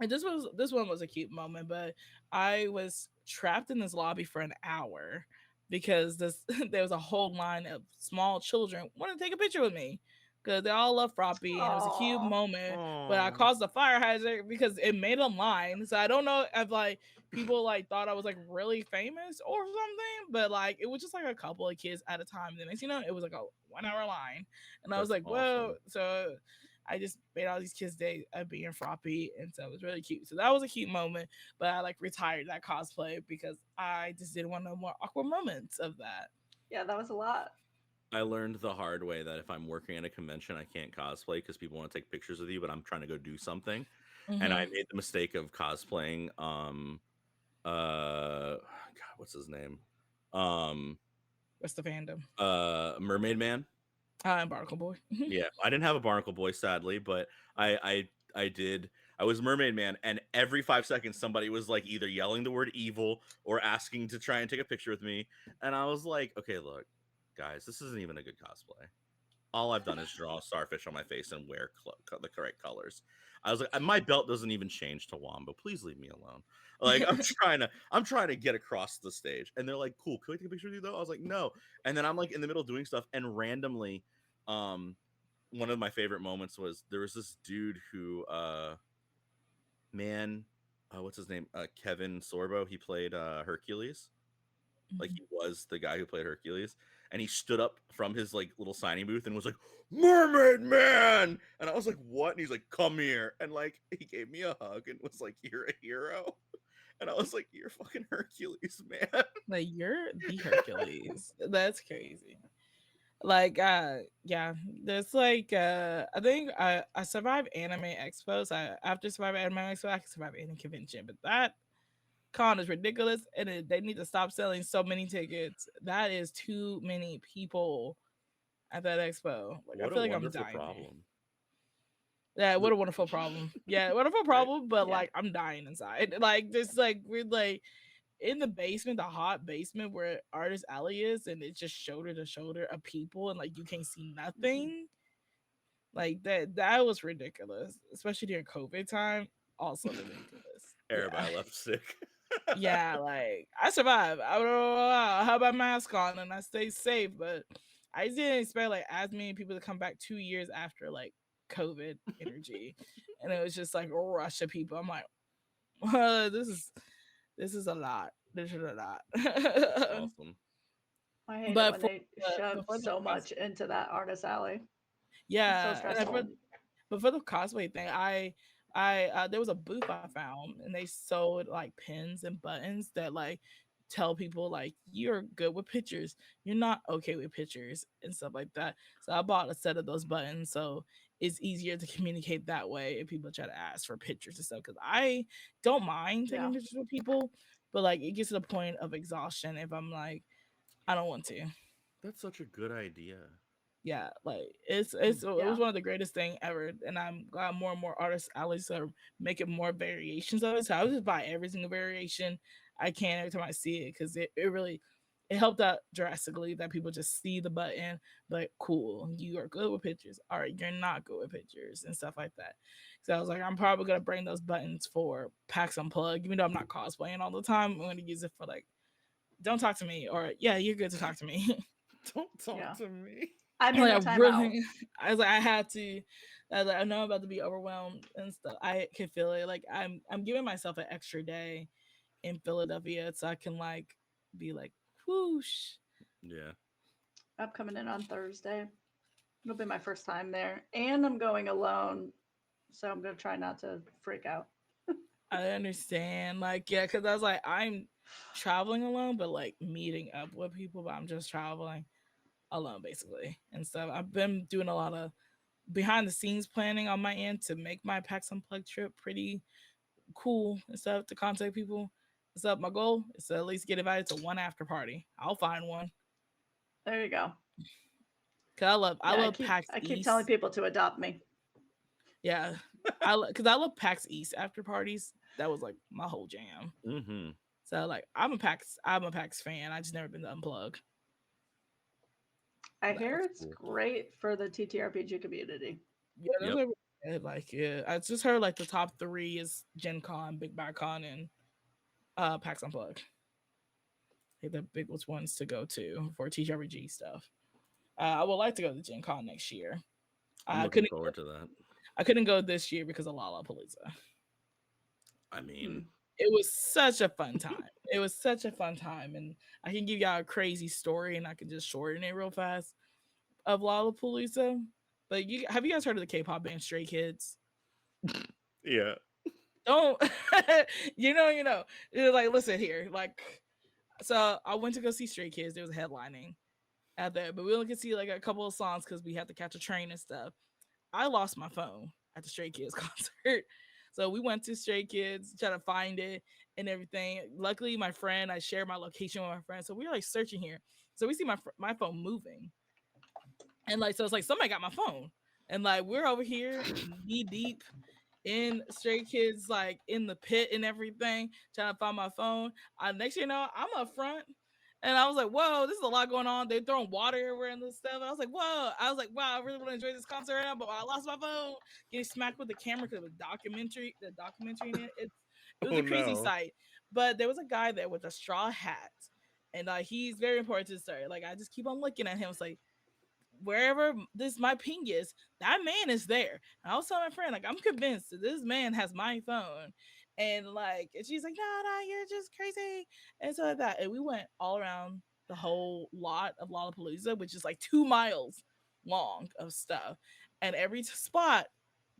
and this one was a cute moment, but I was trapped in this lobby for an hour because this there was a whole line of small children wanting to take a picture with me because they all love Froppy and it was a cute Oh, moment. But I Oh. caused a fire hazard because it made them line. So I don't know if like people like thought I was like really famous or something, but like it was just like a couple of kids at a time. The next, it was like a 1 hour line, and I was That's like, "Whoa!" awesome. So I just made all these kids' day of being Froppy, and so it was really cute. So that was a cute moment, but I like retired that cosplay because I just didn't want no more awkward moments of that. yeah, that was a lot. I learned the hard way that if I'm working at a convention, I can't cosplay because people want to take pictures with you, but I'm trying to go do something. And I Mm-hmm. made the mistake of cosplaying God, what's his name? Um That's the fandom. Mermaid Man. And Barnacle Boy. Yeah, I didn't have a barnacle boy, sadly, but I did. I was Mermaid Man, and every 5 seconds somebody was like either yelling the word evil or asking to try and take a picture with me, and I was like, okay, look, guys, this isn't even a good cosplay. all I've done is draw a starfish on my face and wear the correct colors. I was like, my belt doesn't even change to Wombo. Please leave me alone. Like I'm trying to get across the stage, and they're like, "Cool, can we take a picture with you though?" I was like, "No." And then I'm like in the middle doing stuff, and randomly, um, one of my favorite moments was there was this dude who, man, what's his name? Kevin Sorbo. He played Hercules. Like he was the guy who played Hercules, and he stood up from his like little signing booth and was like, "Mermaid Man!" And I was like, "What?" And he's like, "Come here!" And like he gave me a hug and was like, "You're a hero." And I was like, "You're fucking Hercules, man." Like you're the Hercules. That's crazy. Like yeah, there's like I think I survived anime expos. I after surviving anime expo I can survive any convention, but that con is ridiculous and they need to stop selling so many tickets. That is too many people at that expo. Like I What a feel like I'm wonderful dying there. problem. Yeah, what a wonderful problem. Yeah, wonderful Right? problem, but Yeah. like I'm dying inside. Like just like we're like in the basement, the hot basement where Artist Alley is, and it's just shoulder to shoulder of people, and like you can't see Mhm. nothing. Like that was ridiculous, especially during COVID time. Also ridiculous. Yeah, Everybody left sick. yeah. Like I survived. I don't know. I have my mask on and I stay safe, but I didn't expect like as many people to come back 2 years after like COVID energy, and it was just like a rush of people. I'm like, this is a lot. This is a lot. That's awesome. I hate it but when they but shove for the so much into that artist alley. It's so yeah, and stressful. but for the cosplay thing, I there was a booth I found, and they sold like pins and buttons that like tell people like you're good with pictures, you're not okay with pictures and stuff like that. So I bought a set of those buttons, so it's easier to communicate that way if people try to ask for pictures and stuff. Because I don't mind Yeah. taking pictures with people, but like it gets to the point of exhaustion if I'm like I don't want to. That's such a good idea. Yeah, like Hmm. it was Yeah. one of the greatest thing ever, and I'm glad more and more artists alleys are making more variations of it. So I would just buy every single variation I can every time I see it because it really it helped out drastically that people just see the button, but cool, you are good with pictures. All right, you're not good with pictures and stuff like that. So I was like, I'm probably gonna bring those buttons for PAX Unplugged, even though I'm not cosplaying all the time. I'm gonna use it for like, don't talk to me, or yeah, you're good to talk to me. Don't talk Yeah. to me. I'm in Like a I timeout. really, I was like, I had to. I was like, I know I'm about to be overwhelmed and stuff. I can feel it. Like I'm giving myself an extra day in Philadelphia so I can like be like whoosh. Yeah. I'm coming in on Thursday. It'll be my first time there. And I'm going alone. So I'm going to try not to freak out. I understand. Like yeah, because I was like I'm traveling alone, but like meeting up with people, but I'm just traveling alone basically and stuff. I've been doing a lot of behind the scenes planning on my end to make my PAX Unplugged trip pretty cool and stuff to contact people. So my goal is to at least get invited to one after party. I'll find one. There you go. Cause I Yeah, love PAX I keep telling East. people to adopt me. Yeah, cause I love PAX East after parties. That was like my whole jam. Mm-hmm. So like I'm a PAX fan. I just never been to unplug. I But hear That's it's cool. great for the TTRPG community. yeah, that's Yep. what like yeah. I just heard like the top three is Gen Con, Big Bad Con, and PAX Unplugged. Like the biggest ones to go to for TRPG stuff. I would like to go to Gen Con next year. I'm I looking couldn't forward to that. I couldn't go this year because of Lollapalooza. I Hmm. mean, It was such a fun time. It was such a fun time, and I can give y'all a crazy story, and I can just shorten it real fast of Lollapalooza. But you have you guys heard of the K-pop band Stray Kids? yeah. Don't you know. It's like listen here, like so I went to go see Stray Kids. There was headlining out there, but we only could see like a couple of songs because we had to catch a train and stuff. I lost my phone at the Stray Kids concert. So we went to Stray Kids, try to find it and everything. Luckily, my friend, I shared my location with my friend. So we were like searching here. So we see my phone moving. And like, so it's like somebody got my phone. And like, we're over here knee deep in Stray Kids, like in the pit and everything, trying to find my phone. Next thing you know, I'm up front And I was like, whoa, this is a lot going on. They're throwing water everywhere and this stuff. And I was like, whoa. I was like, wow, I really want to enjoy this concert right now, but I lost my phone. Getting smacked with the camera because of the documentary in it. It was Oh a crazy no. sight. But there was a guy there with a straw hat. And he's very important to the story. Like I just keep on looking at him. It's like wherever this my ping is, that man is there. And I was telling my friend, like, I'm convinced that this man has my phone. And she's like, no, you're just crazy. And so like that. And we went all around the whole lot of Lollapalooza, which is like 2 miles long of stuff. And every spot,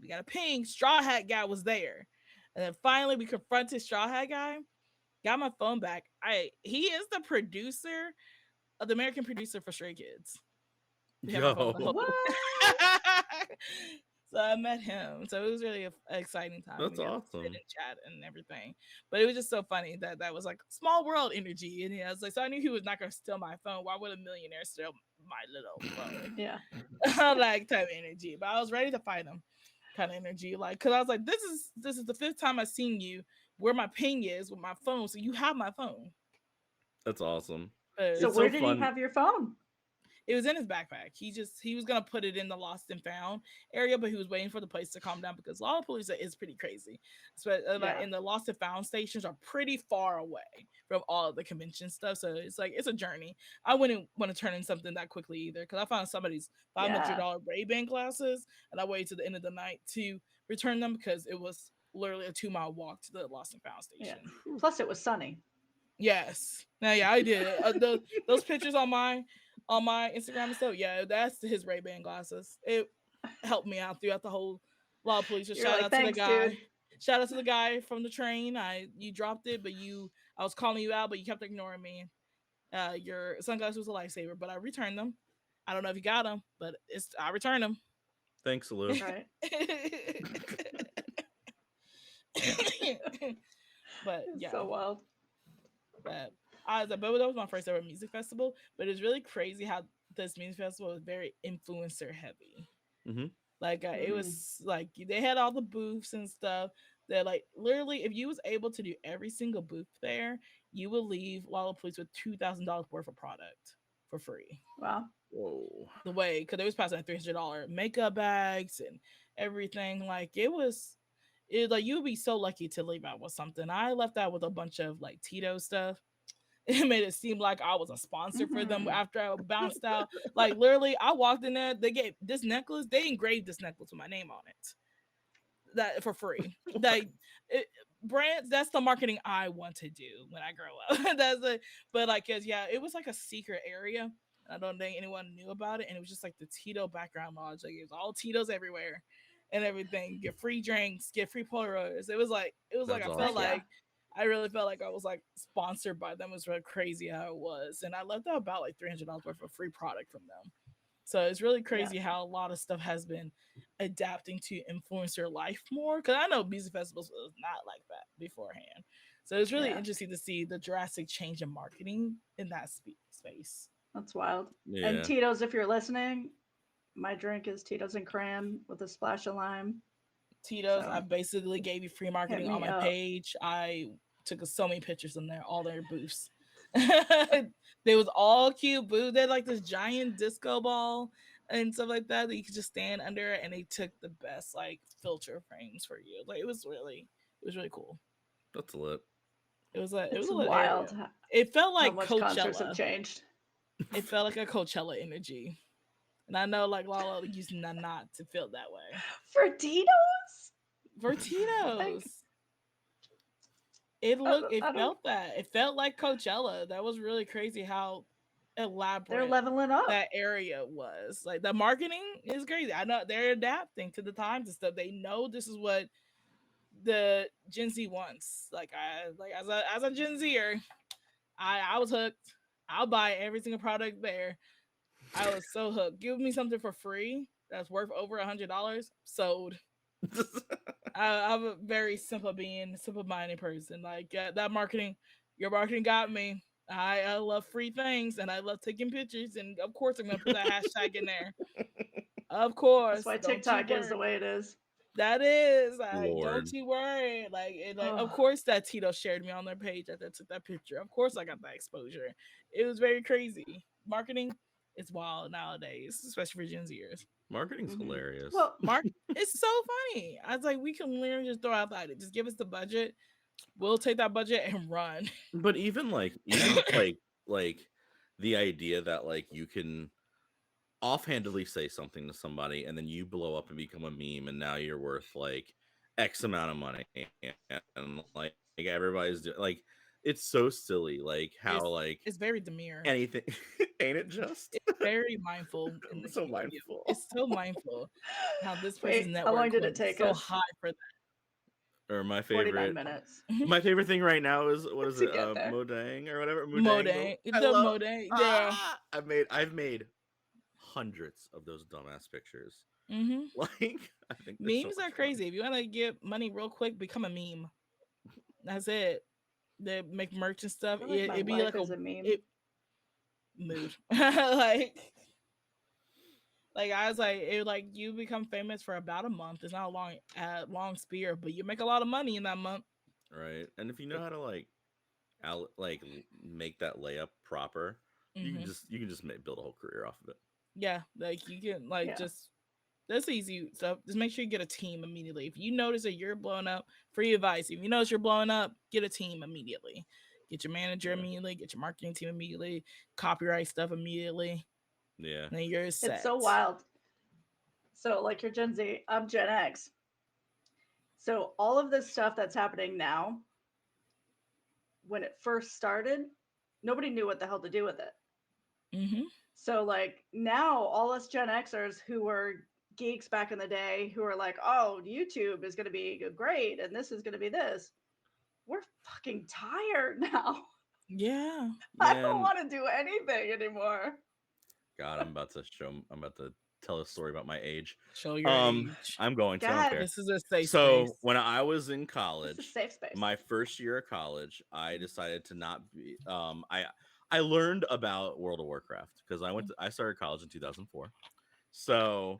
we got a ping, Straw Hat guy was there. And then finally we confronted Straw Hat guy, got my phone back. He is the producer, the American producer for Stray Kids. They have my phone the Yo, whole What? so I met him. So it was really an exciting time. We that's got to sit awesome. and chat and everything. But it was just so funny that was like small world energy. And I was like, so I knew he was not going to steal my phone. Why would a millionaire steal my little Yeah. phone? Like type of energy. But I was ready to fight him, kind of energy. Like, because I was like, this is the fifth time I've seen you where my ping is with my phone. So you have my phone. That's awesome. So It's Because where so did he fun. have your phone? it was in his backpack. He was gonna put it in the lost and found area, but he was waiting for the place to calm down because Lollapalooza is pretty crazy. So Yeah. and the lost and found stations are pretty far away from all of the convention stuff. So it's like it's a journey. I wouldn't want to turn in something that quickly either because I found somebody's Yeah. $500 Ray-Ban glasses and I waited to the end of the night to return them because it was literally a 2 mile walk to the lost and found Yeah. station. Plus, it was sunny. Yes. Now, yeah, I did. Those pictures on my Instagram and stuff. Yeah, that's his Ray Ban glasses. It helped me out throughout the whole law police. So You're shout like, out to the thanks, dude. guy. Shout out to the guy from the train. You dropped it, but I was calling you out, but you kept ignoring me. Your sunglasses was a lifesaver, but I returned them. I don't know if you got them, but I returned them. Thanks, Lou. Right. But It's yeah, so wild. but I was like, but that was my first ever music festival. But it's really crazy how this music festival was very influencer heavy. Hmm. Like it Mm. was like they had all the booths and stuff. That like literally, if you was able to do every single booth there, you would leave Lollapalooza with $2,000 worth of product for free. Wow. Whoa. The way because they was passing $300 makeup bags and everything. Like it like you would be so lucky to leave out with something. I left out with a bunch of like Tito stuff. It made it seem like I was a sponsor for them Mm-hmm. after I bounced out. Like literally, I walked in there. They gave this necklace. They engraved this necklace with my name on it. That for free. Like brands. That's the marketing I want to do when I grow up. That's it. But like, cause yeah, it was like a secret area. I don't think anyone knew about it, and it was just like the Tito background lodge. Like it was all Tito's everywhere, and everything. Get free drinks, get free Polaroids. It was like That's I felt Heck awesome. yeah. like I really felt like I was like sponsored by them. It was really crazy how it was, and I left out about like $300 worth of free product from them. So it's really Yeah. crazy how a lot of stuff has been adapting to influencer life more. Because I know music festivals was not like that beforehand. So it's really Yeah. interesting to see the drastic change in marketing in that space. That's wild. And Yeah. Tito's, if you're listening, my drink is Tito's and cram with a splash of lime. Tito's, I So basically gave you free hit marketing on me my up. page. I took so many pictures in there, all their booths. They was all cute booths. They had like this giant disco ball and stuff like that you could just stand under it, and they took the best like filter frames for you. Like it was really cool. That's lit. It was It's a little area. wild It felt how like much concerts have Coachella. changed. It felt like a Coachella energy. And I know like Lala used not to feel that way. For Tito's? For Like, Tito's. It I don't, felt that. It felt like Coachella. That was really crazy how they're elaborate leveling up. that area was. Like the marketing is crazy. I know they're adapting to the times and stuff. They know this is what the Gen Z wants. Like I like as a Gen Zer, I was hooked. I'll buy every single product there. I was so hooked. Give me something for free that's worth over $100. Sold. I'm a very simple minded person. Like that marketing, your marketing got me. I love free things and I love taking pictures, and of course I'm gonna put that hashtag in there. Of That's course, why don't you TikTok is the worry. way it is. That is, like, don't Lord. you worry. Like, and like, of Oh, course, that Tito shared me on their page after I took that picture. Of course, I got that exposure. It was very crazy. Marketing is wild nowadays, especially for Gen Zers. Marketing's hmm hilarious. Well, Mark, it's so funny. I was like, we can literally just throw out that. Just give us the budget. We'll take that budget and run. But even just like the idea that like you can offhandedly say something to somebody and then you blow up and become a meme and now you're worth like X amount of money and like everybody's like it's so silly like how It's like it's very demure. anything ain't it just It's very mindful in the so community. mindful. It's so mindful how this person's wait, how long network did it went take so us? high for Or 49 minutes my favorite thing right now is what is to it get there. Modang or whatever Mudang Modang, I the love Modang, yeah. I've made hundreds of those dumbass pictures. hmm Like, I think they're so Memes much are fun. crazy. If you want to get money real quick, become a meme. That's it. They make merch and I stuff. feel like my It'd be life like a is a meme. it mood. like I was like it like you become famous for about a month. It's not a long spear, but you make a lot of money in that month. Right. And if you know how to like make that layup proper, hmm you can just build a whole career off of it. Yeah, like you can like Yeah. just that's easy stuff. Just make sure you get a team immediately. If you notice that you're blowing up, free advice. If you notice you're blowing up, get a team immediately. Get your manager Yeah. immediately. Get your marketing team immediately. Copyright stuff immediately. Yeah. Then you're It's set. so wild. So, like you're Gen Z, I'm Gen X. So, all of this stuff that's happening now, when it first started, nobody knew what the hell to do with it. hmm So, like now, all us Gen Xers who were geeks back in the day who are like, oh, YouTube is going to be great and this is going to be this, we're fucking tired now. Yeah. I don't Man, want to do anything anymore. God, I'm about to tell a story about my age. Show your age. I'm going to, I don't God, care. This is a safe So space. when I was in this is college, safe space. my first year of college, I decided to not be. I learned about World of Warcraft because I started college in 2004. So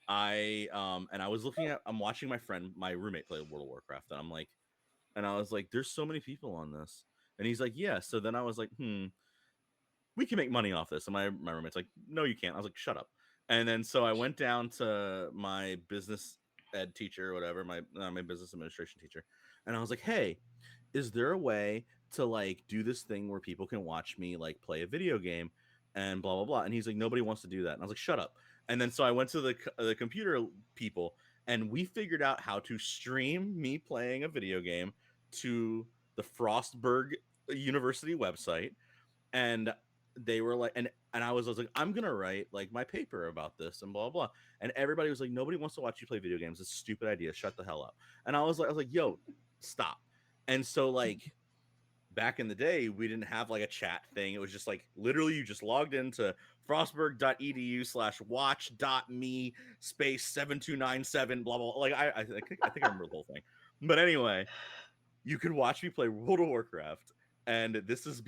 and I was I'm watching my roommate play World of Warcraft, and and I was like, there's so many people on this, and he's like, yeah. So then I was like, we can make money off this. And my roommate's like, no, you can't. I was like, shut up. And then so I went down to my business ed teacher or whatever, my business administration teacher, and I was like, hey, is there a way to like do this thing where people can watch me like play a video game and blah blah blah? And he's like, nobody wants to do that. And I was like, shut up. And then so I went to the computer people, and we figured out how to stream me playing a video game to the Frostburg University website, and they were like, and I was like, I'm gonna write like my paper about this and blah blah. And everybody was like, nobody wants to watch you play video games. It's a stupid idea. Shut the hell up. And I was like, yo, stop. And so like back in the day, we didn't have like a chat thing. It was just like literally you just logged into frostburg.edu/watch.me space 7297 blah blah. Like I think I remember the whole thing. But anyway, you could watch me play World of Warcraft. And this is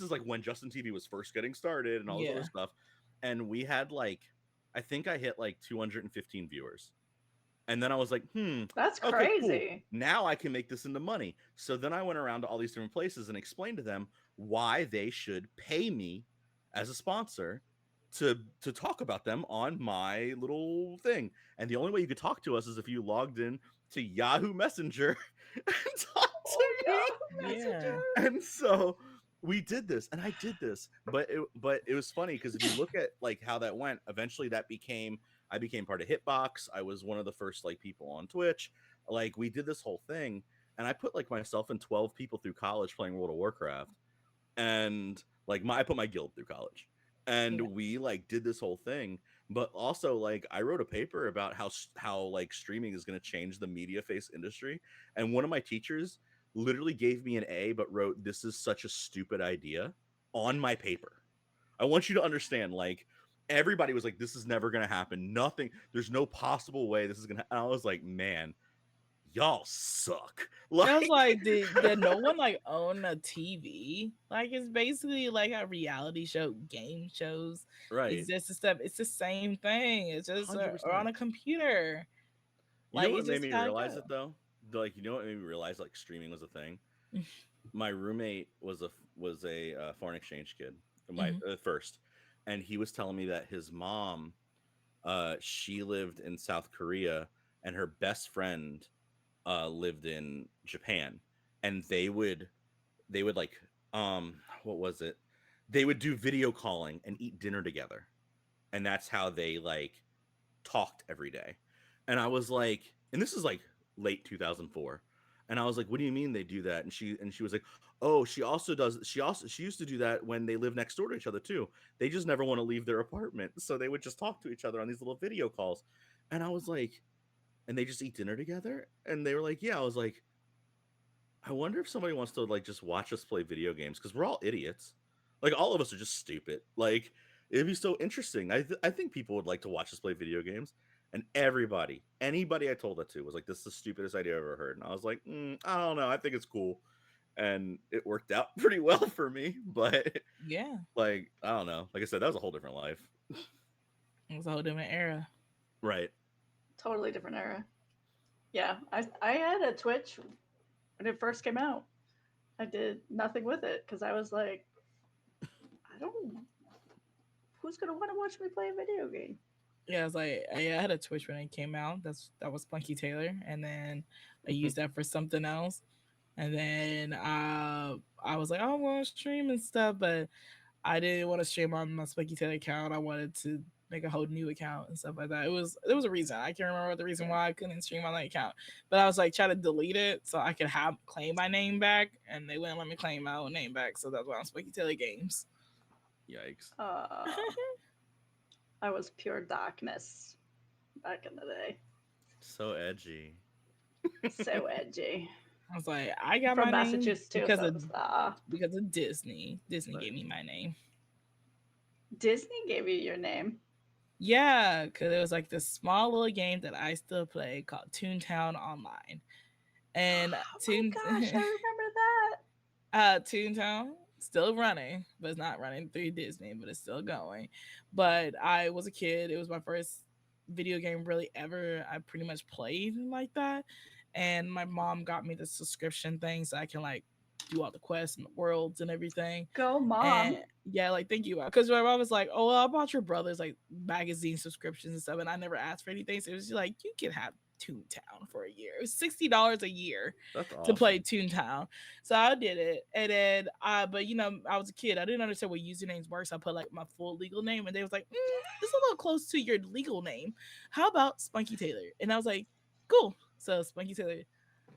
like when Justin TV was first getting started and all this other Yeah. stuff. And we had like, I think I hit like 215 viewers. And then I was like, That's okay, cool. crazy. Now I can make this into money. So then I went around to all these different places and explained to them why they should pay me as a sponsor to talk about them on my little thing. And the only way you could talk to us is if you logged in to Yahoo Messenger and talked to Oh, me. yeah, Yeah. Messenger. And so we did this, and I did this, but it was funny because if you look at like how that went, eventually I became part of Hitbox. I was one of the first like people on Twitch. Like we did this whole thing, and I put like myself and 12 people through college playing World of Warcraft, and like I put my guild through college, and Yeah. we like did this whole thing. But also like I wrote a paper about how like streaming is going to change the media face industry, and one of my teachers literally gave me an A but wrote, this is such a stupid idea on my paper. I want you to understand, like, everybody was like, this is never going to happen. Nothing, there's no possible way this is going to. I was like, man, y'all suck. I was Like, like, did no one like own a TV? Like it's basically like a reality show, game shows right. exist and stuff. It's the same thing. It's just on 100%. a computer. You know Like what it's made just me how it realize goes. it though? Like, you know what made me realize like streaming was a thing? My roommate was a foreign exchange kid, my Hmm. first, and he was telling me that his mom, she lived in South Korea, and her best friend, lived in Japan, and they would like, what was it? They would do video calling and eat dinner together, and that's how they like talked every day. And I was like, and this is like late 2004. And I was like, what do you mean they do that? And she was like, oh, she used to do that when they live next door to each other too. They just never want to leave their apartment. So they would just talk to each other on these little video calls. And I was like, and they just eat dinner together? And they were like, yeah. I was like, I wonder if somebody wants to like just watch us play video games because we're all idiots. Like all of us are just stupid. Like it'd be so interesting. I think people would like to watch us play video games. And anybody I told that to was like, "This is the stupidest idea I've ever heard." And I was like, "I don't know. I think it's cool," and it worked out pretty well for me. But Yeah, like, I don't know. Like I said, that was a whole different life. it was a whole different era. Right. Totally different era. Yeah, I had a Twitch when it first came out. I did nothing with it because I was like, I don't. Who's gonna want to watch me play a video game? Yeah, I was like, yeah, I had a Twitch when it came out. That was Spunky Taylor, and then I used that for something else. And then I was like, oh, I want to stream and stuff, but I didn't want to stream on my Spunky Taylor account. I wanted to make a whole new account and stuff like that. There was a reason. I can't remember the reason Yeah. why I couldn't stream on that account, but I was like trying to delete it so I could have claim my name back, and they wouldn't let me claim my own name back. So that's why I'm Spunky Taylor Games. Yikes. I was pure darkness back in the day. So edgy. So edgy. I was like, I got my From name Massachusetts. because of Disney. Disney Right. gave me my name. Disney gave you your name. Yeah, because it was like this small little game that I still play called Toontown Online. And Oh my gosh, I remember that. Toontown still running, but it's not running through Disney, but it's still going. But I was a kid. It was my first video game really ever I pretty much played like that. And my mom got me the subscription thing so I can like do all the quests and the worlds and everything. Go, And mom. yeah, like thank you. Because my mom was like, oh, well, I bought your brother's like magazine subscriptions and stuff. And I never asked for anything. So it was just like, you can have Toontown for a year. It was $60 a year That's to play awesome. Toontown. So I did it. And then but you know, I was a kid. I didn't understand what usernames were. So I put like my full legal name and they was like, this is a little close to your legal name. How about Spunky Taylor? And I was like, cool. So Spunky Taylor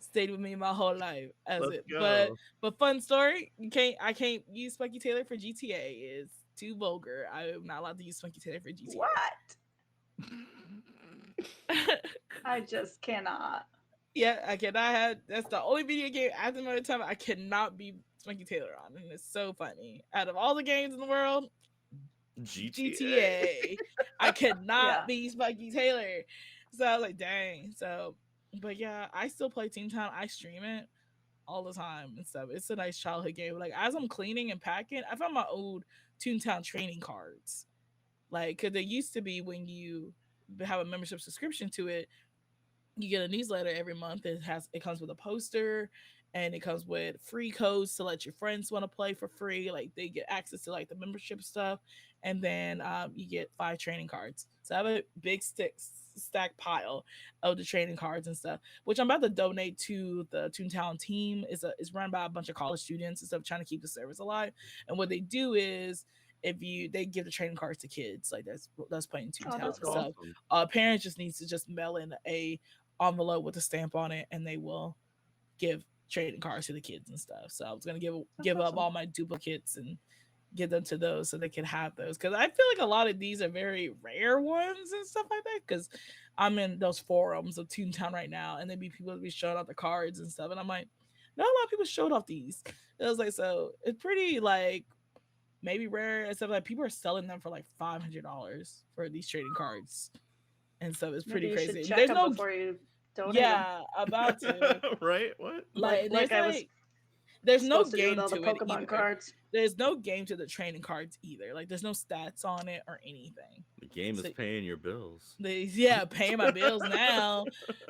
stayed with me my whole life as Let's it. But go. fun story, I can't use Spunky Taylor for GTA. It's too vulgar. I'm not allowed to use Spunky Taylor for GTA. What? I just cannot. Yeah, I cannot have. That's the only video game after another time I cannot be Spunky Taylor on, and it's so funny. Out of all the games in the world, GTA. GTA, I cannot Yeah. be Spunky Taylor. So I was like, dang. So, but yeah, I still play Toontown. I stream it all the time and stuff. It's a nice childhood game. Like as I'm cleaning and packing, I found my old Toontown training cards. Like, cause there used to be when you have a membership subscription to it, you get a newsletter every month. It comes with a poster and it comes with free codes to let your friends want to play for free. Like they get access to like the membership stuff, and then you get 5 training cards. So I have a big stack pile of the training cards and stuff, which I'm about to donate to the Toontown team. Is run by a bunch of college students and stuff, trying to keep the service alive. And what they do is if you they give the training cards to kids like that's playing Oh, Toontown that's and That's cool. stuff. awesome. Parents just needs to just mail in a envelope with a stamp on it, and they will give trading cards to the kids and stuff. So I was gonna That's give up awesome. all my duplicates and give them to those so they can have those because I feel like a lot of these are very rare ones and stuff like that. Because I'm in those forums of Toontown right now, and there be people that be showing off the cards and stuff, and I'm like, not a lot of people showed off these. It was like so it's pretty like maybe rare and stuff like people are selling them for like $500 for these trading cards and stuff. It's Maybe pretty you should crazy. check There's them no before you donate them. yeah about to Right? What? like Like there's I was like There's no Supposed to do with game all the to it Pokemon either. cards. There's no game to the training cards either. Like there's no stats on it or anything. The game is So paying your bills. yeah, paying my bills now.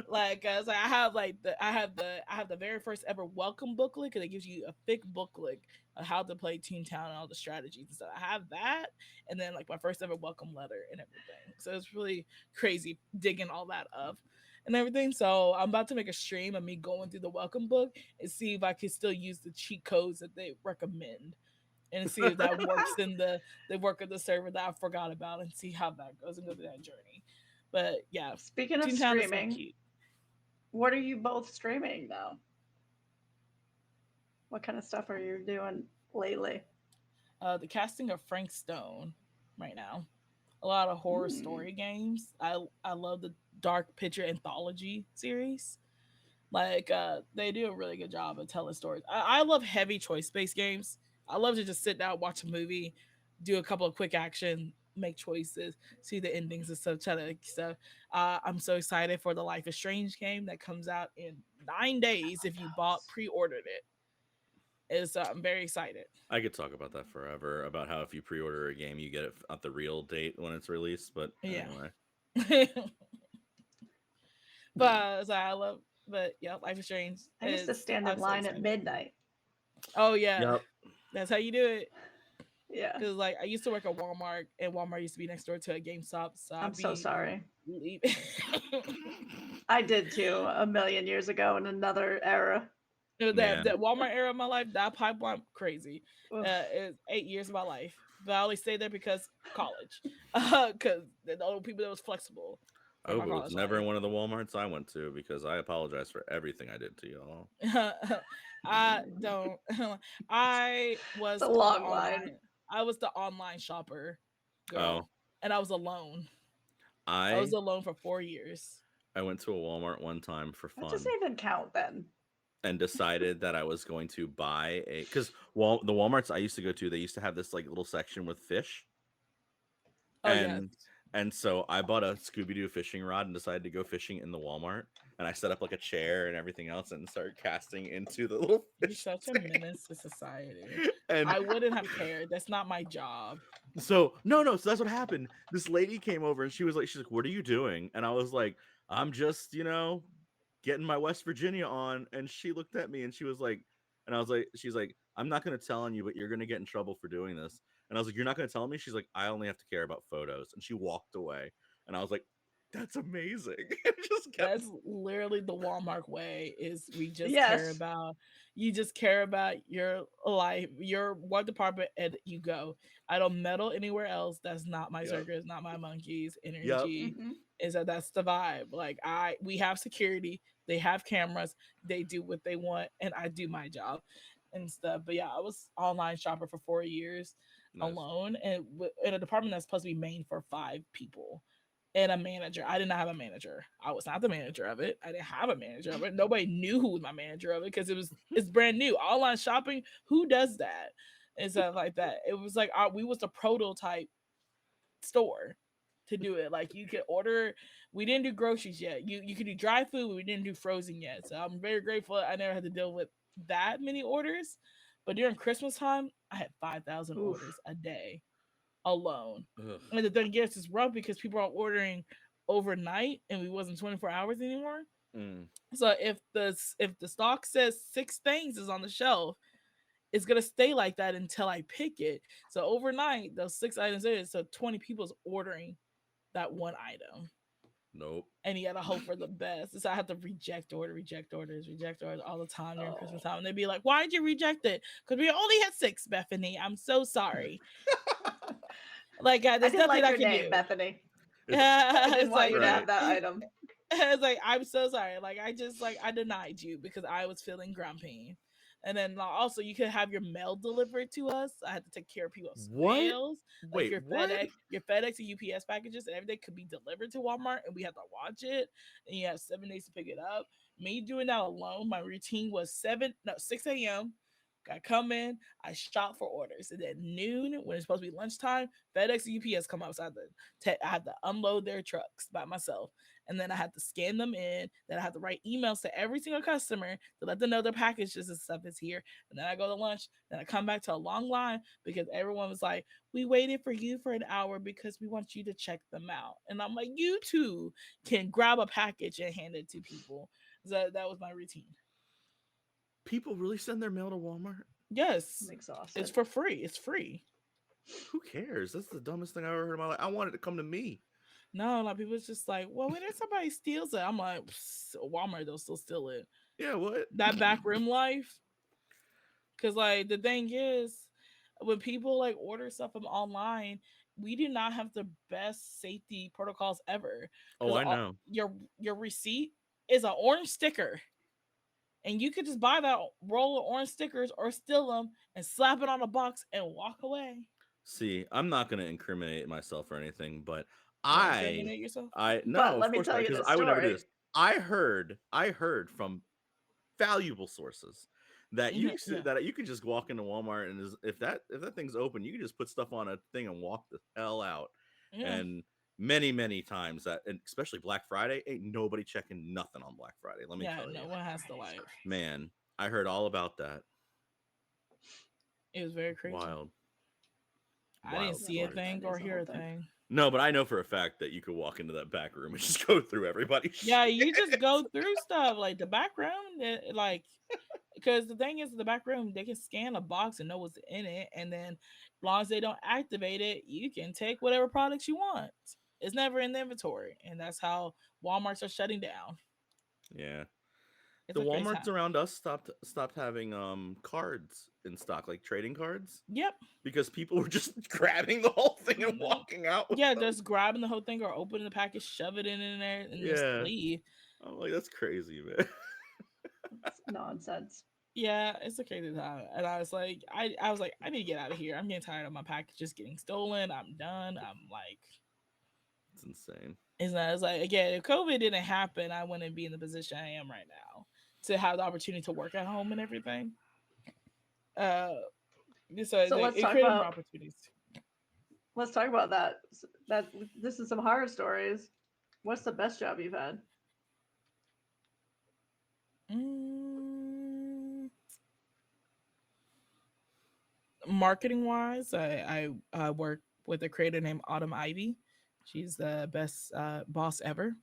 Like, cause I have like I have the very first ever welcome booklet because it gives you a thick booklet of how to play Toontown and all the strategies and stuff. I have that, and then like my first ever welcome letter and everything. So it's really crazy digging all that up and everything. So I'm about to make a stream of me going through the welcome book and see if I can still use the cheat codes that they recommend and see if that works in the work of the server that I forgot about and see how that goes and go through that journey. But yeah, Speaking of Toontown is so streaming, cute. what are you both streaming though? What kind of stuff are you doing lately? The casting of Frank Stone right now. A lot of horror Mm. story games. I love the Dark Picture anthology series. Like they do a really good job of telling stories. I love heavy choice based games. I love to just sit down, watch a movie, do a couple of quick action, make choices, see the endings and stuff, try to stuff. I'm so excited for the Life is Strange game that comes out in 9 days if you bought Those. pre-ordered it. Is I'm very excited. I could talk about that forever about how if you pre-order a game, you get it at the real date when it's released. But Yeah. anyway, But so I love but yeah, Life is Strange I used to is stand in I'm so line at excited. midnight. Oh yeah. yep, That's how you do it. Yeah. Cause like I used to work at Walmart, and Walmart used to be next door to a GameStop, so I'm I'd so be sorry. leave. I did too a million years ago in another era. That man, Walmart era of my life, that pipeline crazy. Oof. Is 8 years of my life, but I only stayed there because college, because the only people that was flexible for I my hope it was college never life. in one of the WalMarts I went to because I apologize for everything I did to y'all. I don't. I It's a was the long line. online. I was the online shopper Oh, girl, and I was alone. I was I alone for 4 years. I went to a Walmart one time for That doesn't fun even count then. and decided that I was going to buy a because the WalMarts I used to go to, they used to have this like little section with fish, Oh yes, and so I bought a Scooby Doo fishing rod and decided to go fishing in the Walmart. And I set up like a chair and everything else and started casting into the little you're fish such a tank. menace to society. And I wouldn't have cared. That's not my job. so no, so that's what happened. This lady came over and she's like, "What are you doing?" And I was like, "I'm just, getting my West Virginia on." And she looked at me and she was like, and I was like, she's like, "I'm not gonna tell on you, but you're gonna get in trouble for doing this." And I was like, "You're not gonna tell me?" She's like, "I only have to care about photos." And she walked away. And I was like, "That's amazing." And just kept That's literally the Walmart way. Is we just care Yes. about you. Just care about your life, your what department and you go. I don't meddle anywhere else. That's not my yep, circus. Not my monkeys. yep. Energy Hmm. is that that's the vibe. Like we have security. They have cameras. They do what they want, and I do my job and stuff. But yeah, I was online shopper for 4 years Nice. alone, and in a department that's supposed to be made for 5 people and a manager. I did not have a manager. I was not the manager of it. I didn't have a manager of it. Nobody knew who was my manager of it because it's brand new. Online shopping, who does that? And stuff like that. It was like we was the prototype store to do it. Like you could order. We didn't do groceries yet. You could do dry food. We didn't do frozen yet. So I'm very grateful. I never had to deal with that many orders. But during Christmas time, I had 5,000 orders Oof. a day alone. Ugh. And the thing is, it's rough because people are ordering overnight, and we wasn't 24 hours anymore. Mm, So if the stock says 6 things is on the shelf, it's gonna stay like that until I pick it. So overnight, those 6 items is so 20 people's ordering that one item. nope. And you gotta hope for the best. So I have to reject orders all the time during Christmas Oh. time. And they'd be like, "Why'd you reject it?" Because we only had 6, Bethany. I'm so sorry. Like, I there's didn't nothing like I your can name, do. Bethany. I didn't It's want like you to have Right. that item. it's like I'm so sorry. Like I just like I denied you because I was feeling grumpy. And then also you could have your mail delivered to us. I had to take care of people's What? mails, like Wait, what? Your FedEx and UPS packages and everything could be delivered to Walmart, and we had to watch it. And you have 7 days to pick it up. Me doing that alone, my routine was 6 a.m. I come in, I shop for orders, and then noon when it's supposed to be lunchtime, FedEx and UPS come out. So I had to unload their trucks by myself, and then I had to scan them in. Then I had to write emails to every single customer to let them know their packages and stuff is here. And then I go to lunch. Then I come back to a long line because everyone was like, "We waited for you for an hour because we want you to check them out." And I'm like, "You too can grab a package and hand it to people." So that was my routine. People really send their mail to Walmart? I'm Yes, it's exhausted. for free. It's free. Who cares? That's the dumbest thing I've ever heard in my life. I want it to come to me. No, like people's just like, well, when somebody steals it, I'm like, Walmart, they'll still steal it. Yeah, what? That back room life, because like the thing is, when people like order stuff from online, we do not have the best safety protocols ever. Oh, Because I know. your receipt is an orange sticker, and you could just buy that roll of orange stickers or steal them and slap it on a box and walk away. See, I'm not going to incriminate myself or anything, but Don't I, incriminate yourself. I But no, let of me course tell not, you because this I would never do story. this. I heard from valuable sources that Mhm, yeah, you could just walk into Walmart and if that thing's open, you can just put stuff on a thing and walk the hell out. yeah, And many times that, and especially Black Friday, ain't nobody checking nothing on Black Friday. Let me yeah. tell you, No one has to Friday's like. crazy. man, I heard all about that. It was very crazy. Wild, I didn't wild Yeah, see a Black stories. thing or Friday's the hear whole a thing. thing. No, but I know for a fact that you could walk into that back room and just go through everybody's Yeah, shit. you just go through stuff like the background, like because the thing is, the back room they can scan a box and know what's in it, and then as long as they don't activate it, you can take whatever products you want. It's never in the inventory, and that's how WalMarts are shutting down. Yeah. It's The a crazy Walmarts time. around us stopped having cards in stock, like trading cards, Yep. because people were just grabbing the whole thing and No. walking out with Yeah, them. just grabbing the whole thing or opening the package, shove it in there, and just Yeah. leave. I'm like, that's crazy, man. It's nonsense. Yeah, it's a crazy time. And I was like, I was like, I need to get out of here. I'm getting tired of my packages getting stolen. I'm done. I'm like, It's insane. it's like again, if COVID didn't happen, I wouldn't be in the position I am right now to have the opportunity to work at home and everything. Uh, so So it created more opportunities. let's talk about that. That this is some horror stories. What's the best job you've had? Mm, marketing wise, I work with a creator named Autumn Ivy. She's the best boss ever.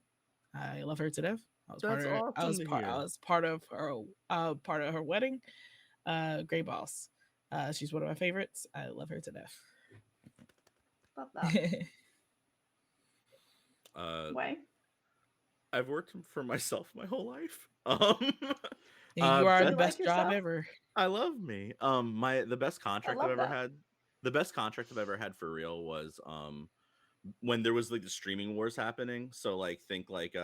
I love her to death. That's awesome to I hear. was part of her wedding. Great boss. She's one of my favorites. I love her to death. Love that. Uh, Way. I've worked for myself my whole life. You are Do the you Best. like best job yourself? ever. I love me. My the best I contract I've love ever that. had. The best contract I've ever had for real was when there was like the streaming wars happening. So like think like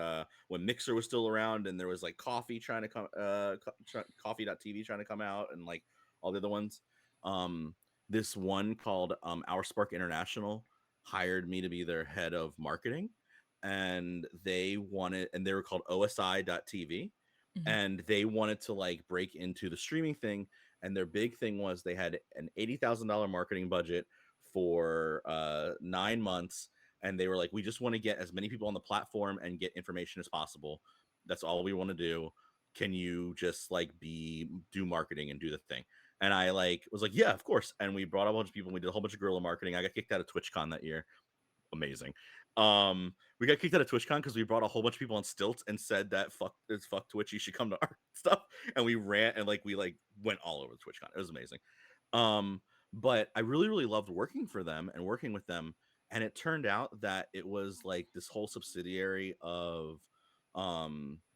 when Mixer was still around and there was like Coffee trying to come Coffee.tv trying to come out and like all the other ones. Um this one called Our Spark International hired me to be their head of marketing, and they were called OSI.tv, Mhm. and they wanted to like break into the streaming thing, and their big thing was they had an $80,000 marketing budget for 9 months, and they were like, we just want to get as many people on the platform and get information as possible. That's all we want to do. Can you just like be do marketing and do the thing? And I like was like, yeah, of course. And we brought a bunch of people and we did a whole bunch of guerrilla marketing. I got kicked out of TwitchCon that year. Amazing. We got kicked out of TwitchCon because we brought a whole bunch of people on stilts and said that fuck Twitch, you should come to our stuff. And we ran and like we like went all over TwitchCon. It was amazing. Um, but I really loved working for them and working with them. And it turned out that it was like this whole subsidiary of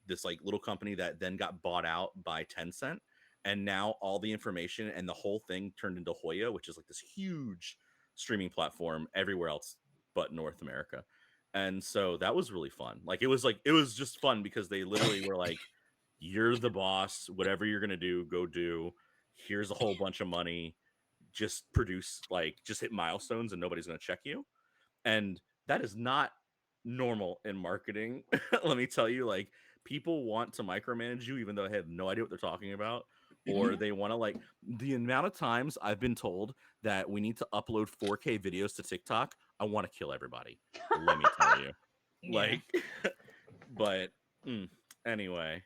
this like little company that then got bought out by Tencent. And now all the information and the whole thing turned into Hoya, which is like this huge streaming platform everywhere else but North America. And so that was really fun. Like it was just fun because they literally were like, you're the boss, whatever you're gonna do, go do. Here's a whole bunch of money. Just produce, like, just hit milestones and nobody's gonna check you. And that is not normal in marketing. Let me tell you, like, people want to micromanage you even though they have no idea what they're talking about. or they want to like the amount of times I've been told that we need to upload 4K videos to TikTok. I want to kill everybody. Let me tell you. Yeah. Like, but anyway,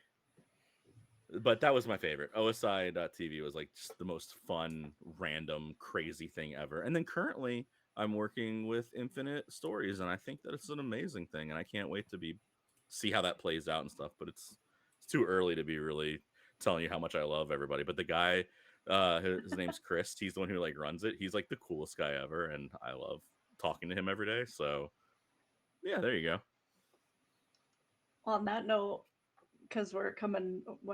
but that was my favorite. OSI.TV was like just the most fun, random, crazy thing ever. And then currently, I'm working with Infinite Stories, and I think that it's an amazing thing, and I can't wait to be see how that plays out and stuff. But it's too early to be really telling you how much I love everybody. But the guy, his name's Chris. He's the one who like runs it. He's like the coolest guy ever, and I love talking to him every day. So yeah, there you go. On that note, because we're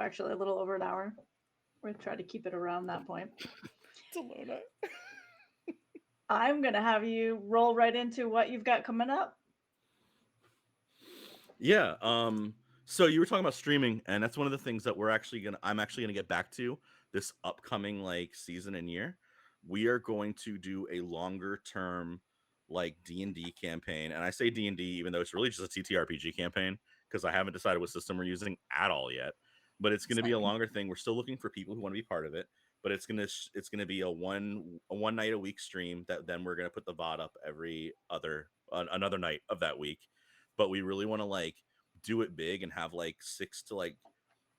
actually a little over an hour. We're going to try to keep it around that point. It's a load. I'm going to have you roll right into what you've got coming up. Yeah. So you were talking about streaming, and that's one of the things that I'm actually gonna get back to this upcoming like season and year. We are going to do a longer term like D&D campaign. And I say D&D even though it's really just a TTRPG campaign because I haven't decided what system we're using at all yet. But it's going to be a Same. longer thing. We're still looking for people who want to be part of it, but it's going to be a one night a week stream that then we're going to put the VOD up every other another night of that week. But we really want to like do it big and have like 6 to like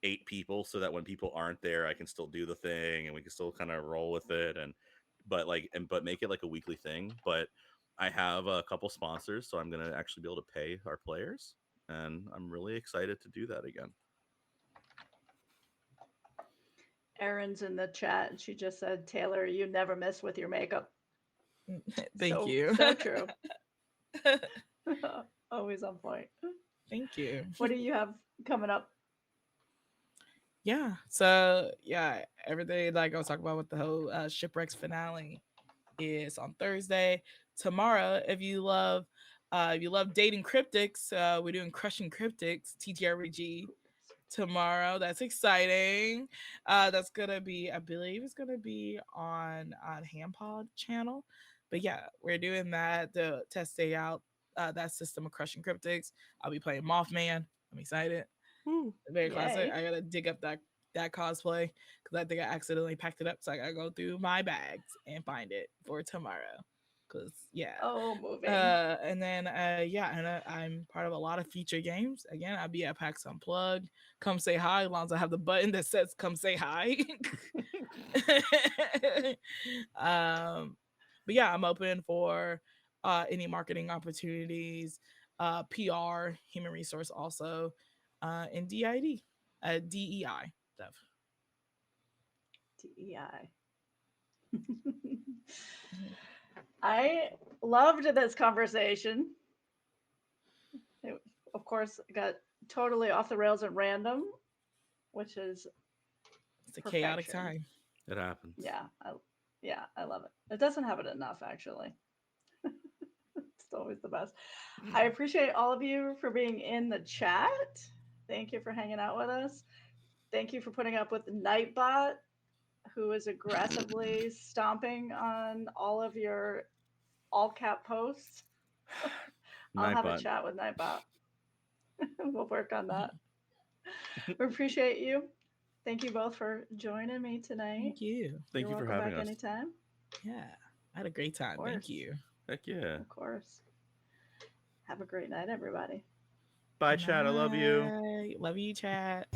8 people so that when people aren't there I can still do the thing and we can still kind of roll with it and but make it like a weekly thing. But I have a couple sponsors, so I'm going to actually be able to pay our players, and I'm really excited to do that again. Erin's in the chat and she just said, Taylor, you never miss with your makeup. Thank you. So true. Always on point. Thank you. What do you have coming up? Yeah. So yeah, everything like I was talking about with the whole shipwrecks finale is on Thursday. Tomorrow, if you love dating cryptics, we're doing crushing cryptics TTRPG tomorrow. That's exciting. That's gonna be, I believe, it's gonna be on Hampod channel. But yeah, we're doing that to testing out that system of crushing cryptics. I'll be playing Mothman. I'm excited. Woo. Very classic. Yay. I gotta dig up that cosplay because I think I accidentally packed it up. So I gotta go through my bags and find it for tomorrow. Cause yeah. Oh, moving. And then yeah, and I'm part of a lot of feature games. Again, I'll be at PAX Unplugged. Come say hi, as long as I have the button that says "Come say hi." But yeah, I'm open for any marketing opportunities, PR, human resource, also, and DID, DEI stuff. DEI. Mhm. I loved this conversation. It, of course, got totally off the rails and random, which is It's a chaotic perfection. time. It happens. Yeah, I love it. It doesn't happen enough, actually. It's always the best. I appreciate all of you for being in the chat. Thank you for hanging out with us. Thank you for putting up with Nightbot, who is aggressively stomping on all of your all cap posts. I'll have a Nightbot. chat with Nightbot. We'll work on that. We appreciate you. Thank you both for joining me tonight. Thank you. Thank You're you for welcome having back us. anytime. Yeah, I had a great time. Thank you. Heck yeah. Of course. Have a great night, everybody. Bye, chat. I love you. Night. Love you, chat.